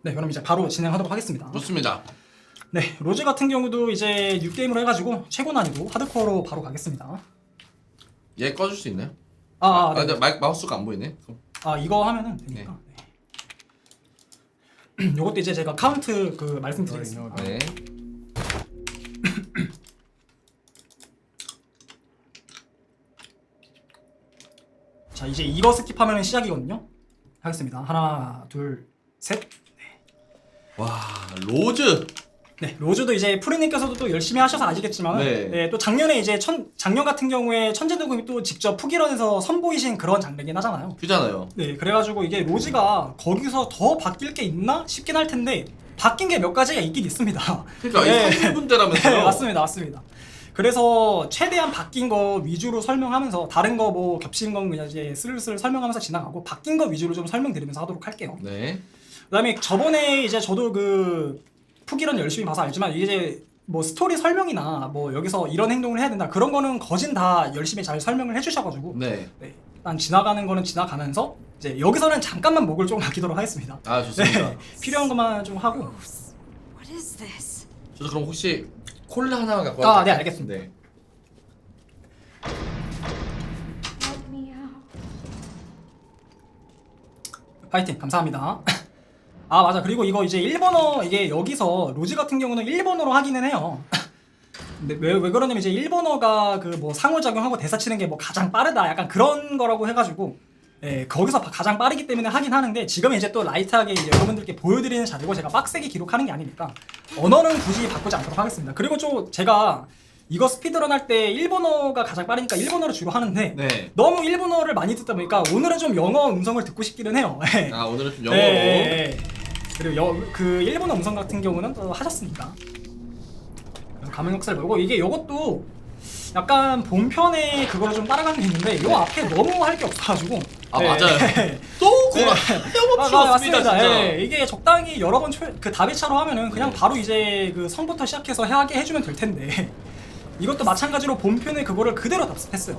네, 그럼 이제 바로 진행하도록 하겠습니다. 좋습니다. 네, 로즈 같은 경우도 이제 뉴게임으로 해가지고 최고 난이도 하드코어로 바로 가겠습니다. 얘 꺼줄 수 있나요? 네. 근데 마우스가 안 보이네. 이거 하면은 되니까. 네. 요것도 이제 제가 카운트 그 말씀드리겠습니다. 네. 자, 이제 이거 스킵하면 시작이거든요. 하겠습니다. 하나, 둘, 셋. 와, 로즈. 네, 로즈도 이제 프리님께서도 또 열심히 하셔서 아시겠지만, 네. 또 작년에 이제 작년 같은 경우에 천재도금이 또 직접 푸기런에서 선보이신 그런 장르긴 하잖아요. 그잖아요. 네, 그래가지고 이게 로즈가 거기서 더 바뀔 게 있나 싶긴 할 텐데 바뀐 게 몇 가지가 있긴 있습니다. 그러니까 네. 이 30분대라면서요. 네, 맞습니다. 그래서 최대한 바뀐 거 위주로 설명하면서 다른 거 뭐 겹친 건 그냥 이제 슬슬 설명하면서 지나가고 바뀐 거 위주로 좀 설명드리면서 하도록 할게요. 네. 그다음에 저번에 이제 저도 그 푸기런 열심히 봐서 알지만 이게 이제 뭐 스토리 설명이나 뭐 여기서 이런 행동을 해야 된다 그런 거는 거진 다 열심히 잘 설명을 해주셔가지고 네. 일단 지나가는 거는 지나가면서 이제 여기서는 잠깐만 목을 조금 아끼도록 하겠습니다. 아, 좋습니다. 네, 필요한 것만 좀 하고. What is this? 저도 그럼 혹시 콜라 하나만 갖고 왔어요? 네, 알겠습니다. 네. Help me out. 파이팅 감사합니다. 맞아, 그리고 이거 이제 일본어 이게 여기서 로즈 같은 경우는 일본어로 하기는 해요. 근데 왜 그러냐면 이제 일본어가 그 뭐 상호작용하고 대사 치는 게 뭐 가장 빠르다 약간 그런 거라고 해가지고 거기서 가장 빠르기 때문에 하긴 하는데 지금 이제 또 라이트하게 이제 여러분들께 보여드리는 자리고 제가 빡세게 기록하는 게 아니니까 언어는 굳이 바꾸지 않도록 하겠습니다. 그리고 좀 제가 이거 스피드런 할 때 일본어가 가장 빠르니까 일본어를 주로 하는데 네. 너무 일본어를 많이 듣다 보니까 오늘은 좀 영어 음성을 듣고 싶기는 해요. 아, 오늘은 좀 영어로. 그리고 그 일본어 음성 같은 경우는 또 하셨으니까 가문 역사를 보고 이게 요것도 약간 본편에 그거를 좀 따라가는 게 있는데 요 앞에 너무 할 게 없어가지고 맞아요. 또 고가 맞습니다. 진짜. 이게 적당히 여러 번 그 다비차로 하면은 그냥 바로 이제 그 성부터 시작해서 하게 해주면 될 텐데 이것도 마찬가지로 본편에 그거를 그대로 답습했어요.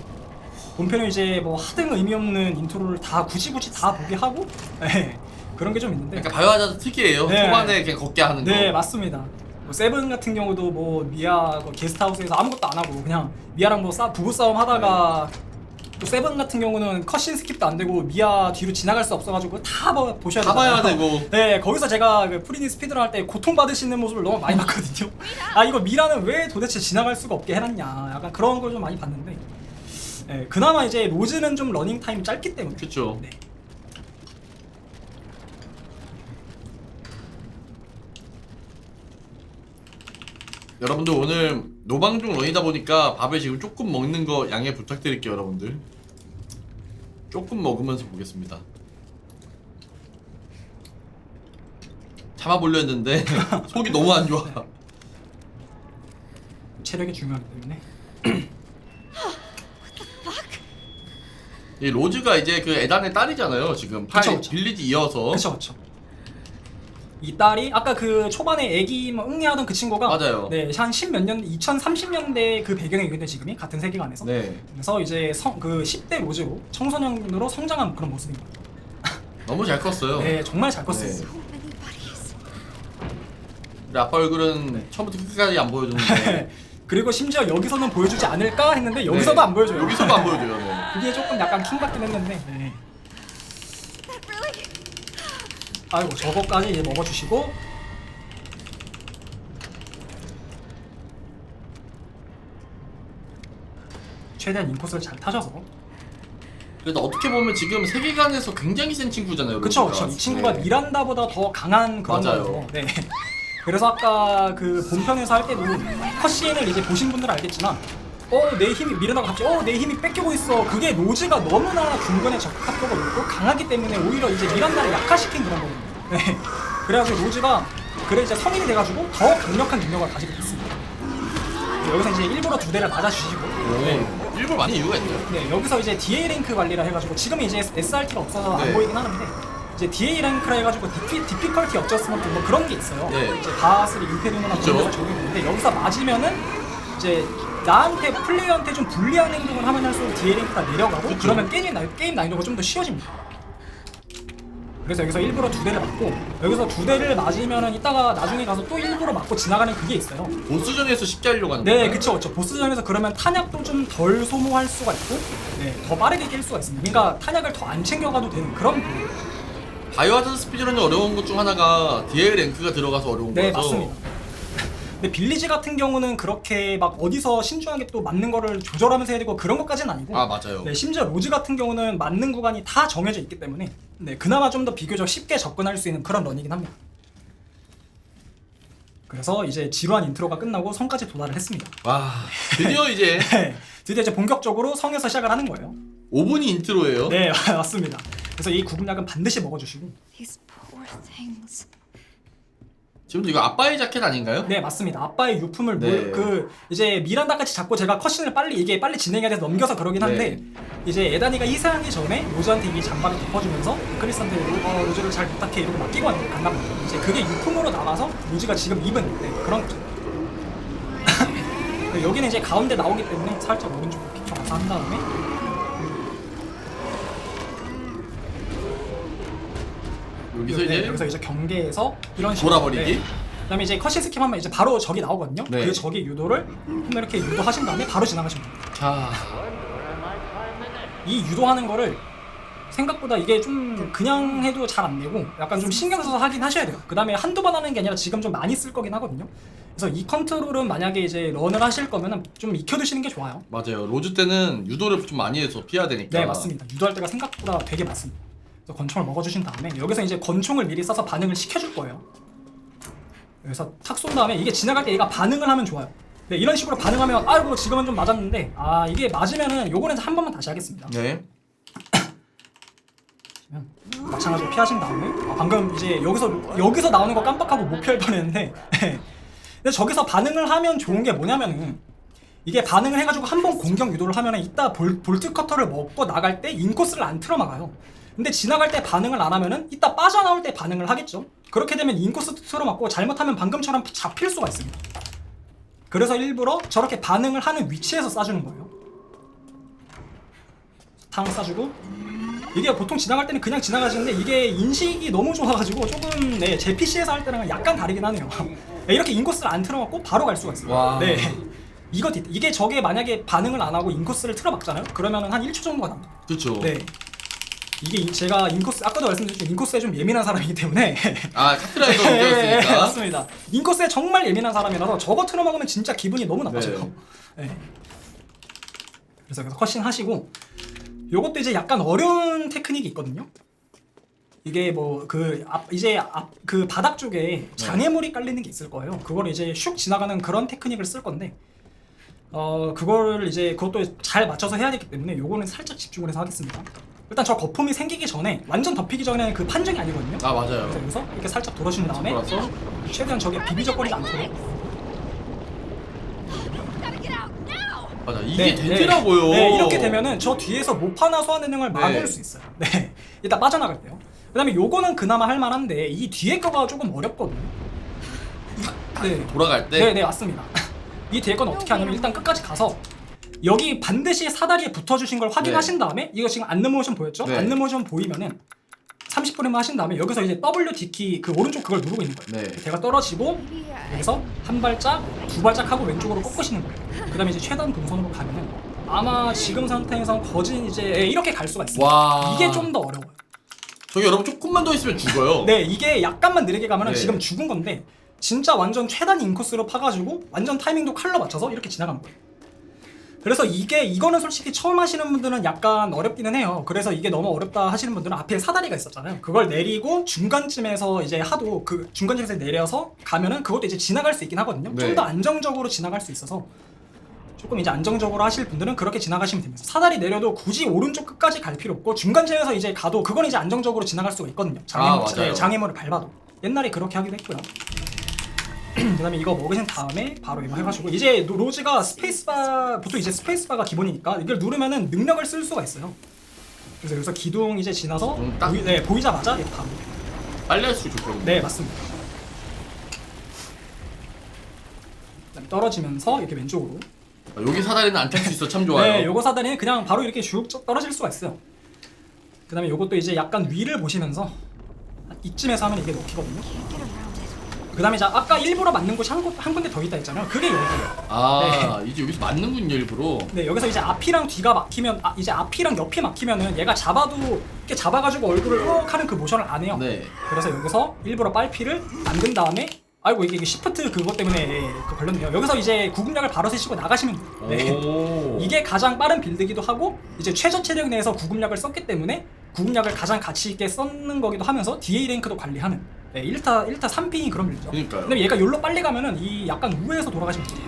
본편에 이제 뭐 하등 의미 없는 인트로를 다 굳이 다 보게 하고 그런 게 좀 있는데. 그러니까 바이오하자드 특이해요. 네. 초반에 그냥 걷게 하는 거. 네, 맞습니다. 뭐 세븐 같은 경우도 뭐 미아 그 게스트하우스에서 아무것도 안 하고 그냥 미아랑 뭐 부부 싸움 하다가 또 세븐 같은 경우는 컷신 스킵도 안 되고 미아 뒤로 지나갈 수 없어가지고 다 보셔야 다 되잖아요. 봐야 되고. 네, 거기서 제가 그 프리니 스피드를 할 때 고통 받으시는 모습을 너무 많이 봤거든요. 이거 미라는 왜 도대체 지나갈 수가 없게 해놨냐, 약간 그런 걸 좀 많이 봤는데. 그나마 이제 로즈는 좀 러닝 타임이 짧기 때문에. 그쵸. 네. 여러분들 오늘 노방중 런이다 보니까 밥을 지금 조금 먹는 거 양해 부탁드릴게요, 여러분들. 조금 먹으면서 보겠습니다. 참아보려 했는데 속이 너무 안 좋아. 체력이 중요하기 때문에. 이 로즈가 이제 그 에단의 딸이잖아요. 지금 그쵸. 빌리지 이어서. 그쵸. 이 딸이 아까 그 초반에 애기 뭐 응애하던 그 친구가 맞아요. 네, 한 10몇 년 2030년대 그 배경이거든요, 지금이 같은 세계관에서. 네. 그래서 이제 그 10대 로즈로 청소년으로 성장한 그런 모습입니다. 너무 잘 컸어요. 네, 정말 잘 컸어요. 네. So many buddies. 우리 아빠 얼굴은 처음부터 끝까지 안 보여줬는데 그리고 심지어 여기서는 보여주지 않을까 했는데 여기서도 안 보여줘요. 여기서도 안 보여줘요. 네. 그게 조금 약간 킹받긴 했는데. 네. That really. 아이고, 저거까지 이제 먹어주시고. 최대한 인코스를 잘 타셔서. 그래도 어떻게 보면 지금 세계관에서 굉장히 센 친구잖아요. 그쵸. 로즈가. 이 친구가 네. 미란다보다 더 강한 그런 맞아요. 거예요. 네. 그래서 아까 그 본편에서 할 때도 컷신을 이제 보신 분들은 알겠지만 내 힘이 미란다가 갑자기 내 힘이 뺏기고 있어. 그게 로즈가 너무나 중간에 적합도가 높고 강하기 때문에 오히려 이제 미란다를 약화시킨 그런 거거든요. 네. 그래가지고 로즈가 이제 성인이 돼가지고 더 강력한 능력을 가지게 됐습니다. 여기서 이제 일부러 두 대를 맞아주시고 일부러 많이 이유가 있네요. 네, 여기서 이제 DA 랭크 관리를 해가지고 지금 이제 SRT가 없어서 네. 안 보이긴 하는데 이제 DA 랭크라 해가지고 디피컬티 어저스먼트 뭐 그런 게 있어요. 네. 이제 바스리 임페리오나 그쵸. 그런 데서 적용되는데 여기서 맞으면은 이제 나한테 플레이어한테 좀 불리한 행동을 하면 할수록 DA 랭크가 내려가고 그쵸. 그러면 게임 난이도가 좀 더 쉬워집니다. 그래서 여기서 일부러 2대를 맞고 여기서 2대를 맞으면은 이따가 나중에 가서 또 일부러 맞고 지나가는 그게 있어요. 보스전에서 쉽게 하려고 하는 네, 건가요? 그쵸, 그쵸. 보스전에서 그러면 탄약도 좀 덜 소모할 수가 있고, 네, 더 빠르게 깰 수가 있습니다. 그러니까 탄약을 더 안 챙겨가도 되는 그런 부분. 바이오하자드 스피드런이 어려운 것 중 하나가 DL 랭크가 들어가서 어려운 네, 거죠. 맞습니다. 근데 빌리지 같은 경우는 그렇게 막 어디서 신중하게 또 맞는 거를 조절하면서 해야 되고 그런 것까지는 아니고, 아 맞아요. 네, 심지어 로즈 같은 경우는 맞는 구간이 다 정해져 있기 때문에, 네, 그나마 좀 더 비교적 쉽게 접근할 수 있는 그런 런이긴 합니다. 그래서 이제 지루한 인트로가 끝나고 성까지 도달을 했습니다. 와 드디어 이제 네, 드디어 이제 본격적으로 성에서 시작을 하는 거예요. 5분이 인트로예요. 네, 맞습니다. 그래서 이 구급약은 반드시 먹어주시고. These poor things. 지금도 이거 아빠의 자켓 아닌가요? 네, 맞습니다. 아빠의 유품을 네. 이제 미란다같이 자꾸 제가 컷신을 빨리 진행해야 돼서 넘겨서 그러긴 한데, 네. 이제 에다니가 희생하기 전에 로즈한테 이 장발을 덮어주면서 크리스한테 로즈를 잘 부탁해 이러고 맡기고 간단 말이에요. 이제 그게 유품으로 나가서 로즈가 지금 입은, 네, 그런 거죠. 여기는 이제 가운데 나오기 때문에 살짝 오른쪽으로 비켜가서 한 다음에 여기서 이제 경계에서 이런 식으로 몰아버리기? 네. 그다음에 이제 컷신 스킵하면 이제 바로 적이 나오거든요. 네. 그 적의 유도를 한번 이렇게 유도하신 다음에 바로 지나가시면 됩니다. 자, 이 유도하는 거를 생각보다 이게 좀 그냥 해도 잘 안 되고 약간 좀 신경 써서 하긴 하셔야 돼요. 그 다음에 한두 번 하는 게 아니라 지금 좀 많이 쓸 거긴 하거든요. 그래서 이 컨트롤은 만약에 이제 런을 하실 거면은 좀 익혀두시는 게 좋아요. 맞아요. 로즈 때는 유도를 좀 많이 해서 피해야 되니까. 네, 맞습니다. 유도할 때가 생각보다 되게 많습니다. 그래서 권총을 먹어주신 다음에 여기서 이제 권총을 미리 쏴서 반응을 시켜줄 거예요. 여기서 탁 쏜 다음에 이게 지나갈 때 얘가 반응을 하면 좋아요. 네, 이런 식으로 반응하면 아이고 지금은 좀 맞았는데 이게 맞으면은 요거는 한 번만 다시 하겠습니다. 네. 마찬가지로 피하신 다음에 방금 이제 여기서 나오는 거 깜빡하고 못 피할 뻔했는데 근데 저기서 반응을 하면 좋은 게 뭐냐면은 이게 반응을 해가지고 한 번 공격 유도를 하면은 이따 볼트 커터를 먹고 나갈 때 인코스를 안 틀어막아요. 근데 지나갈 때 반응을 안 하면은 이따 빠져나올 때 반응을 하겠죠. 그렇게 되면 인코스 틀어막고 잘못하면 방금처럼 잡힐 수가 있습니다. 그래서 일부러 저렇게 반응을 하는 위치에서 쏴주는 거예요. 탕 쏴주고 이게 보통 지나갈 때는 그냥 지나가지는데 이게 인식이 너무 좋아가지고 조금 제 PC에서 할 때랑 약간 다르긴 하네요. 이렇게 인코스를 안 틀어막고 바로 갈 수가 있어요. 와. 네. 이게 저게 만약에 반응을 안 하고 인코스를 틀어막잖아요. 그러면은 한 1초 정도가 남니다. 그렇죠. 네. 이게 제가 인코스 아까도 말씀드렸죠. 인코스에 좀 예민한 사람이기 때문에 아 카트라이더 네, 문제였으니까. 맞습니다. 인코스에 정말 예민한 사람이라서 저거 틀어막으면 진짜 기분이 너무 나빠져요. 네. 그래서 컷신 하시고 요것도 이제 약간 어려운 테크닉이 있거든요. 이게 뭐 그 바닥 쪽에 장애물이 깔리는 게 있을 거예요. 그걸 이제 슉 지나가는 그런 테크닉을 쓸 건데 그거를 이제 그것도 잘 맞춰서 해야 되기 때문에 요거는 살짝 집중을 해서 하겠습니다. 일단 저 거품이 생기기 전에 완전 덮이기 전에는 그 판정이 아니거든요. 아 맞아요. 그래서 여기서 이렇게 살짝 돌아준 다음에 돌아서 최대한 저게 비비적거리지 않도록. Gotta get out now! 맞아 이게 되더라고요. 네, 이렇게 되면은 저 뒤에서 모파나 소환능을 막을 네. 수 있어요. 네, 일단 빠져나갈 때요. 그다음에 요거는 그나마 할만한데 이 뒤에 거가 조금 어렵거든요. 네, 돌아갈 때. 네, 맞습니다. 이 뒤에 건 어떻게 하냐면 일단 끝까지 가서 여기 반드시 사다리에 붙어주신 걸 확인하신 다음에 이거 지금 앉는 모션 보였죠? 네. 앉는 모션 보이면은 30프레임 하신 다음에 여기서 이제 WD키 그 오른쪽 그걸 누르고 있는 거예요. 네. 걔가 떨어지고 여기서 한 발짝, 두 발짝 하고 왼쪽으로 꺾으시는 거예요. 그 다음에 이제 최단 동선으로 가면은 아마 지금 상태에선 거진 이제 이렇게 갈 수가 있어요. 와. 이게 좀 더 어려워요. 저기 여러분 조금만 더 있으면 죽어요. 네, 이게 약간만 느리게 가면은 네. 지금 죽은 건데 진짜 완전 최단 인코스로 파가지고 완전 타이밍도 칼로 맞춰서 이렇게 지나간 거예요. 그래서 이거는 솔직히 처음 하시는 분들은 약간 어렵기는 해요. 그래서 이게 너무 어렵다 하시는 분들은 앞에 사다리가 있었잖아요. 그걸 내리고 중간쯤에서 이제 하도 그 중간쯤에서 내려서 가면은 그것도 이제 지나갈 수 있긴 하거든요. 네. 좀 더 안정적으로 지나갈 수 있어서 조금 이제 안정적으로 하실 분들은 그렇게 지나가시면 됩니다. 사다리 내려도 굳이 오른쪽 끝까지 갈 필요 없고 중간쯤에서 이제 가도 그건 이제 안정적으로 지나갈 수가 있거든요. 맞아요. 장애물을 밟아도. 옛날에 그렇게 하기도 했고요. 그 다음에 이거 먹으신 다음에 바로 이거 해가지고 이제 로즈가 스페이스바 보통 이제 스페이스바가 기본이니까 이걸 누르면은 능력을 쓸 수가 있어요. 그래서 여기서 기둥 이제 지나서 딱. 보이자마자 이렇게 가면 돼요. 빨리 할수록 좋거든요. 네, 맞습니다. 그다음에 떨어지면서 이렇게 왼쪽으로. 여기 사다리는 안 탈 수 있어 참 좋아요. 네, 요거 사다리는 그냥 바로 이렇게 쭉 떨어질 수가 있어요. 그 다음에 요것도 이제 약간 위를 보시면서 이쯤에서 하면 이게 먹히거든요. Can't get around it. 그 다음에 아까 일부러 맞는 곳이 한 군데 더 있다 했잖아요. 그게 여기예요. 아 이제 여기서 맞는군요 일부러. 네, 여기서 이제 앞이랑 뒤가 막히면 이제 앞이랑 옆이 막히면은 얘가 잡아도 이렇게 잡아가지고 얼굴을 으억 하는 그 모션을 안 해요. 네. 그래서 여기서 일부러 빨피를 만든 다음에 아이고 이게 시프트 그것 때문에 걸렸네요. 여기서 이제 구급력을 바로 쓰시고 나가시면 돼요. 네. 오. 이게 가장 빠른 빌드기도 하고 이제 최저 체력 내에서 구급력을 썼기 때문에 구급력을 가장 가치 있게 썼는 거기도 하면서 DA 랭크도 관리하는 1타 3핑이 그런 빌드죠. 그러니까요. 근데 얘가 욜로 빨리 가면은 이 약간 우회해서 돌아가시면 돼요.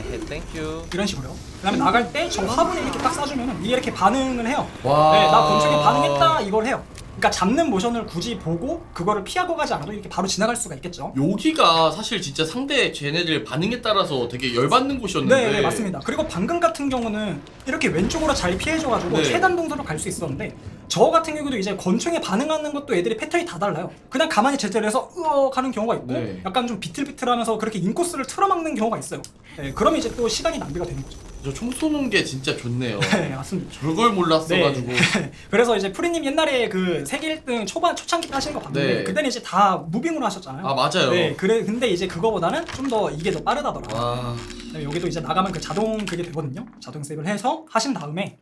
네, 땡큐. 이런 식으로요. 그다음에 나갈 때 저 화분에 이렇게 딱 쏴주면은 이게 이렇게 반응을 해요. 와. 네, 나 권총에 반응했다 이걸 해요. 그러니까 잡는 모션을 굳이 보고 그거를 피하고 가지 않아도 이렇게 바로 지나갈 수가 있겠죠. 여기가 사실 진짜 상대 쟤네들 반응에 따라서 되게 열받는 곳이었는데. 네, 맞습니다. 그리고 방금 같은 경우는 이렇게 왼쪽으로 잘 피해줘가지고 네. 최단 동선으로 갈 수 있었는데 저 같은 경우도 이제 권총에 반응하는 것도 애들이 패턴이 다 달라요. 그냥 가만히 제재를 해서 으억 하는 경우가 있고 네. 약간 좀 비틀비틀하면서 그렇게 인코스를 틀어막는 경우가 있어요. 네, 그러면 이제 또 시간이 낭비가 되는 거죠. 저 총 쏘는 게 진짜 좋네요. 네, 맞습니다. 저걸 몰랐어가지고. 네. 그래서 이제 프리님 옛날에 그 세계 1등 초창기 때 하신 거 봤는데 네. 그때는 이제 다 무빙으로 하셨잖아요. 아 맞아요. 네, 근데 이제 그거보다는 좀 더 이게 더 빠르다더라고요. 와. 그다음에 여기도 이제 나가면 그 자동 그게 되거든요. 자동 세이브를 해서 하신 다음에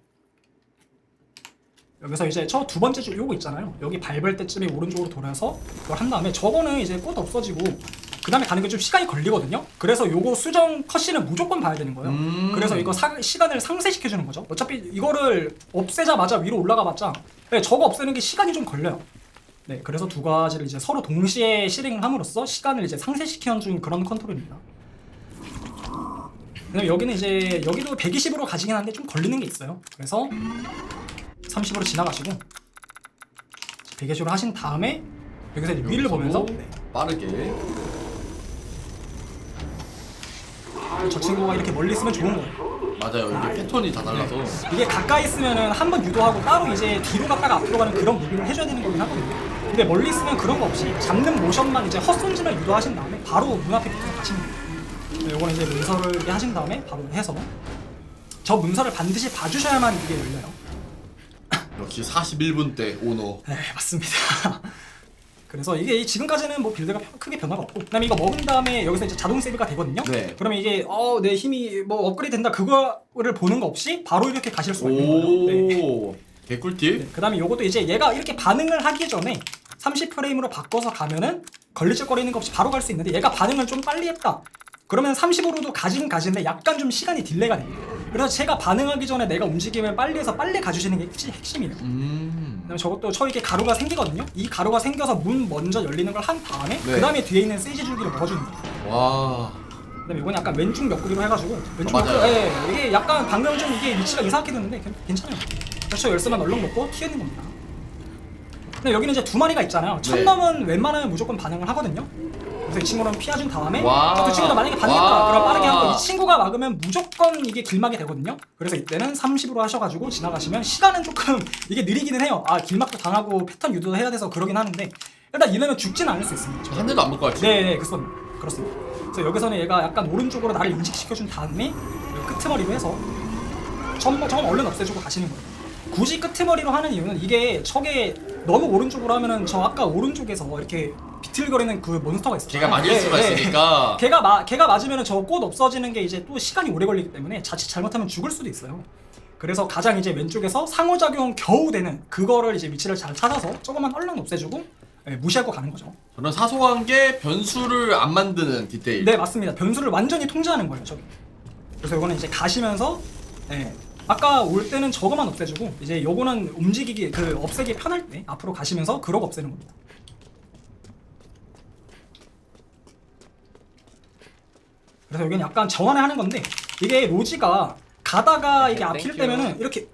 여기서 이제 저 두 번째 줄 요거 있잖아요. 여기 밟을 때쯤에 오른쪽으로 돌아서 그걸 한 다음에 저거는 이제 꽃 없어지고 그 다음에 가는 게 좀 시간이 걸리거든요. 그래서 요거 수정 컷신은 무조건 봐야 되는 거예요. 그래서 이거 시간을 상쇄시켜주는 거죠. 어차피 이거를 없애자마자 위로 올라가봤자 네, 저거 없애는 게 시간이 좀 걸려요. 네, 그래서 두 가지를 이제 서로 동시에 실행을 함으로써 시간을 이제 상쇄시켜주는 그런 컨트롤입니다. 그다음에 여기는 이제 여기도 120으로 가지긴 하는데 좀 걸리는 게 있어요. 그래서 30으로 지나가시고 120으로 하신 다음에 여기서 이제 위를 보면서 네. 빠르게. 저 친구가 이렇게 멀리 있으면 좋은 거예요. 맞아요. 이게 패턴이 다 달라서. 이게 가까이 있으면은 한 번 유도하고 따로 이제 뒤로 갔다가 앞으로 가는 그런 무빙을 해줘야 되는 거긴 하거든요. 근데 멀리 있으면 그런 거 없이 잡는 모션만 이제 헛손질만 유도하신 다음에 바로 눈앞에 붙어서 가시면 돼요. 요거는 이제 문서를 이렇게 하신 다음에 바로 해서 저 문서를 반드시 봐주셔야만 이게 열려요. 역시 41분 때 오너. 네, 맞습니다. 그래서 이게 지금까지는 뭐 빌드가 크게 변화가 없고 그다음에 이거 먹은 다음에 여기서 이제 자동 세이브가 되거든요. 네. 그러면 이게 내 힘이 뭐 업그레이드 된다 그거를 보는 거 없이 바로 이렇게 가실 수가 있는 거예요. 네. 오. 개꿀팁. 네, 그다음에 요것도 이제 얘가 이렇게 반응을 하기 전에 30프레임으로 바꿔서 가면은 걸리적거리는 거 없이 바로 갈 수 있는데 얘가 반응을 좀 빨리 했다. 그러면 30으로도 가지긴 가지는데 약간 좀 시간이 딜레이가 돼요. 그래서 제가 반응하기 전에 내가 움직임을 빨리 해서 빨리 가주시는 게 핵심이에요. 그다음에 저것도 이렇게 가루가 생기거든요. 이 가루가 생겨서 문 먼저 열리는 걸 한 다음에 네. 그다음에 뒤에 있는 세이지 줄기를 넣어주는 거예요. 와. 그다음에 이건 약간 왼쪽 옆구리로 해가지고 왼쪽 맞아요. 옆구리, 예, 이게 약간 방금 좀 이게 위치가 이상하게 됐는데 괜찮아요. 그렇죠. 열쇠만 얼른 넣고 튀어있는 겁니다. 근데 여기는 이제 두 마리가 있잖아요. 첫 네. 놈은 웬만하면 무조건 반응을 하거든요. 그래서 이 친구는 피해준 다음에 와. 저 두 친구도 만약에 반응했다 와. 그럼 빠르게 하고 이 친구가 막으면 무조건 이게 길막이 되거든요. 그래서 이때는 30으로 하셔가지고 지나가시면 시간은 조금 이게 느리기는 해요. 길막도 당하고 패턴 유도도 해야 돼서 그러긴 하는데 일단 이러면 죽지는 않을 수 있습니다. 한 대도 안 먹고 왔지. 네, 그렇습니다. 그래서 여기서는 얘가 약간 오른쪽으로 나를 인식시켜준 다음에 끄트머리로 해서 저건 얼른 없애주고 가시는 거예요. 굳이 끄트머리로 하는 이유는 이게 저게 너무 오른쪽으로 하면은 저 아까 오른쪽에서 이렇게 비틀거리는 그 몬스터가 있어요. 걔가 맞을 수가 있으니까. 걔가 맞으면은 저 꽃 없어지는 게 이제 또 시간이 오래 걸리기 때문에 자칫 잘못하면 죽을 수도 있어요. 그래서 가장 이제 왼쪽에서 상호작용 겨우 되는 그거를 이제 위치를 잘 찾아서 조금만 얼른 없애주고 무시하고 가는 거죠. 저는 사소한 게 변수를 안 만드는 디테일. 네, 맞습니다. 변수를 완전히 통제하는 거예요, 저기. 그래서 이거는 이제 가시면서 아까 올 때는 저거만 없애주고 이제 요거는 움직이기 없애기 편할 때 앞으로 가시면서 그러고 없애는 겁니다. 그래서 여기는 약간 정환을 하는 건데 이게 로지가 가다가 이게 앞일 때면은 이렇게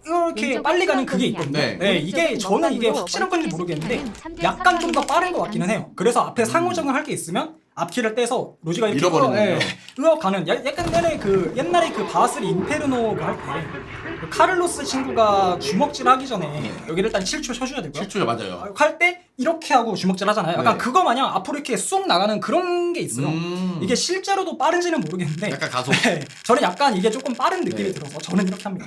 빨리 가는 그게 있거든요. 네. 네, 이게 저는 이게 확실한 건지 모르겠는데 약간 좀 더 빠른 것 같기는 해요. 그래서 앞에 상호작용을 할 게 있으면 앞키를 떼서 로지가 이렇게 잃어버리네요. 가는 약간 옛날에 그 바스리 인페르노 할 때 카를로스 친구가 주먹질 하기 전에 여기를 일단 7초 쳐줘야 되고요. 7초에 맞아요. 할 때 이렇게 하고 주먹질 하잖아요. 약간 네. 그거 마냥 앞으로 이렇게 쑥 나가는 그런 게 있어요. 이게 실제로도 빠른지는 모르겠는데 약간 가속. 네, 저는 약간 이게 조금 빠른 느낌이 네. 들어서 저는 이렇게 합니다.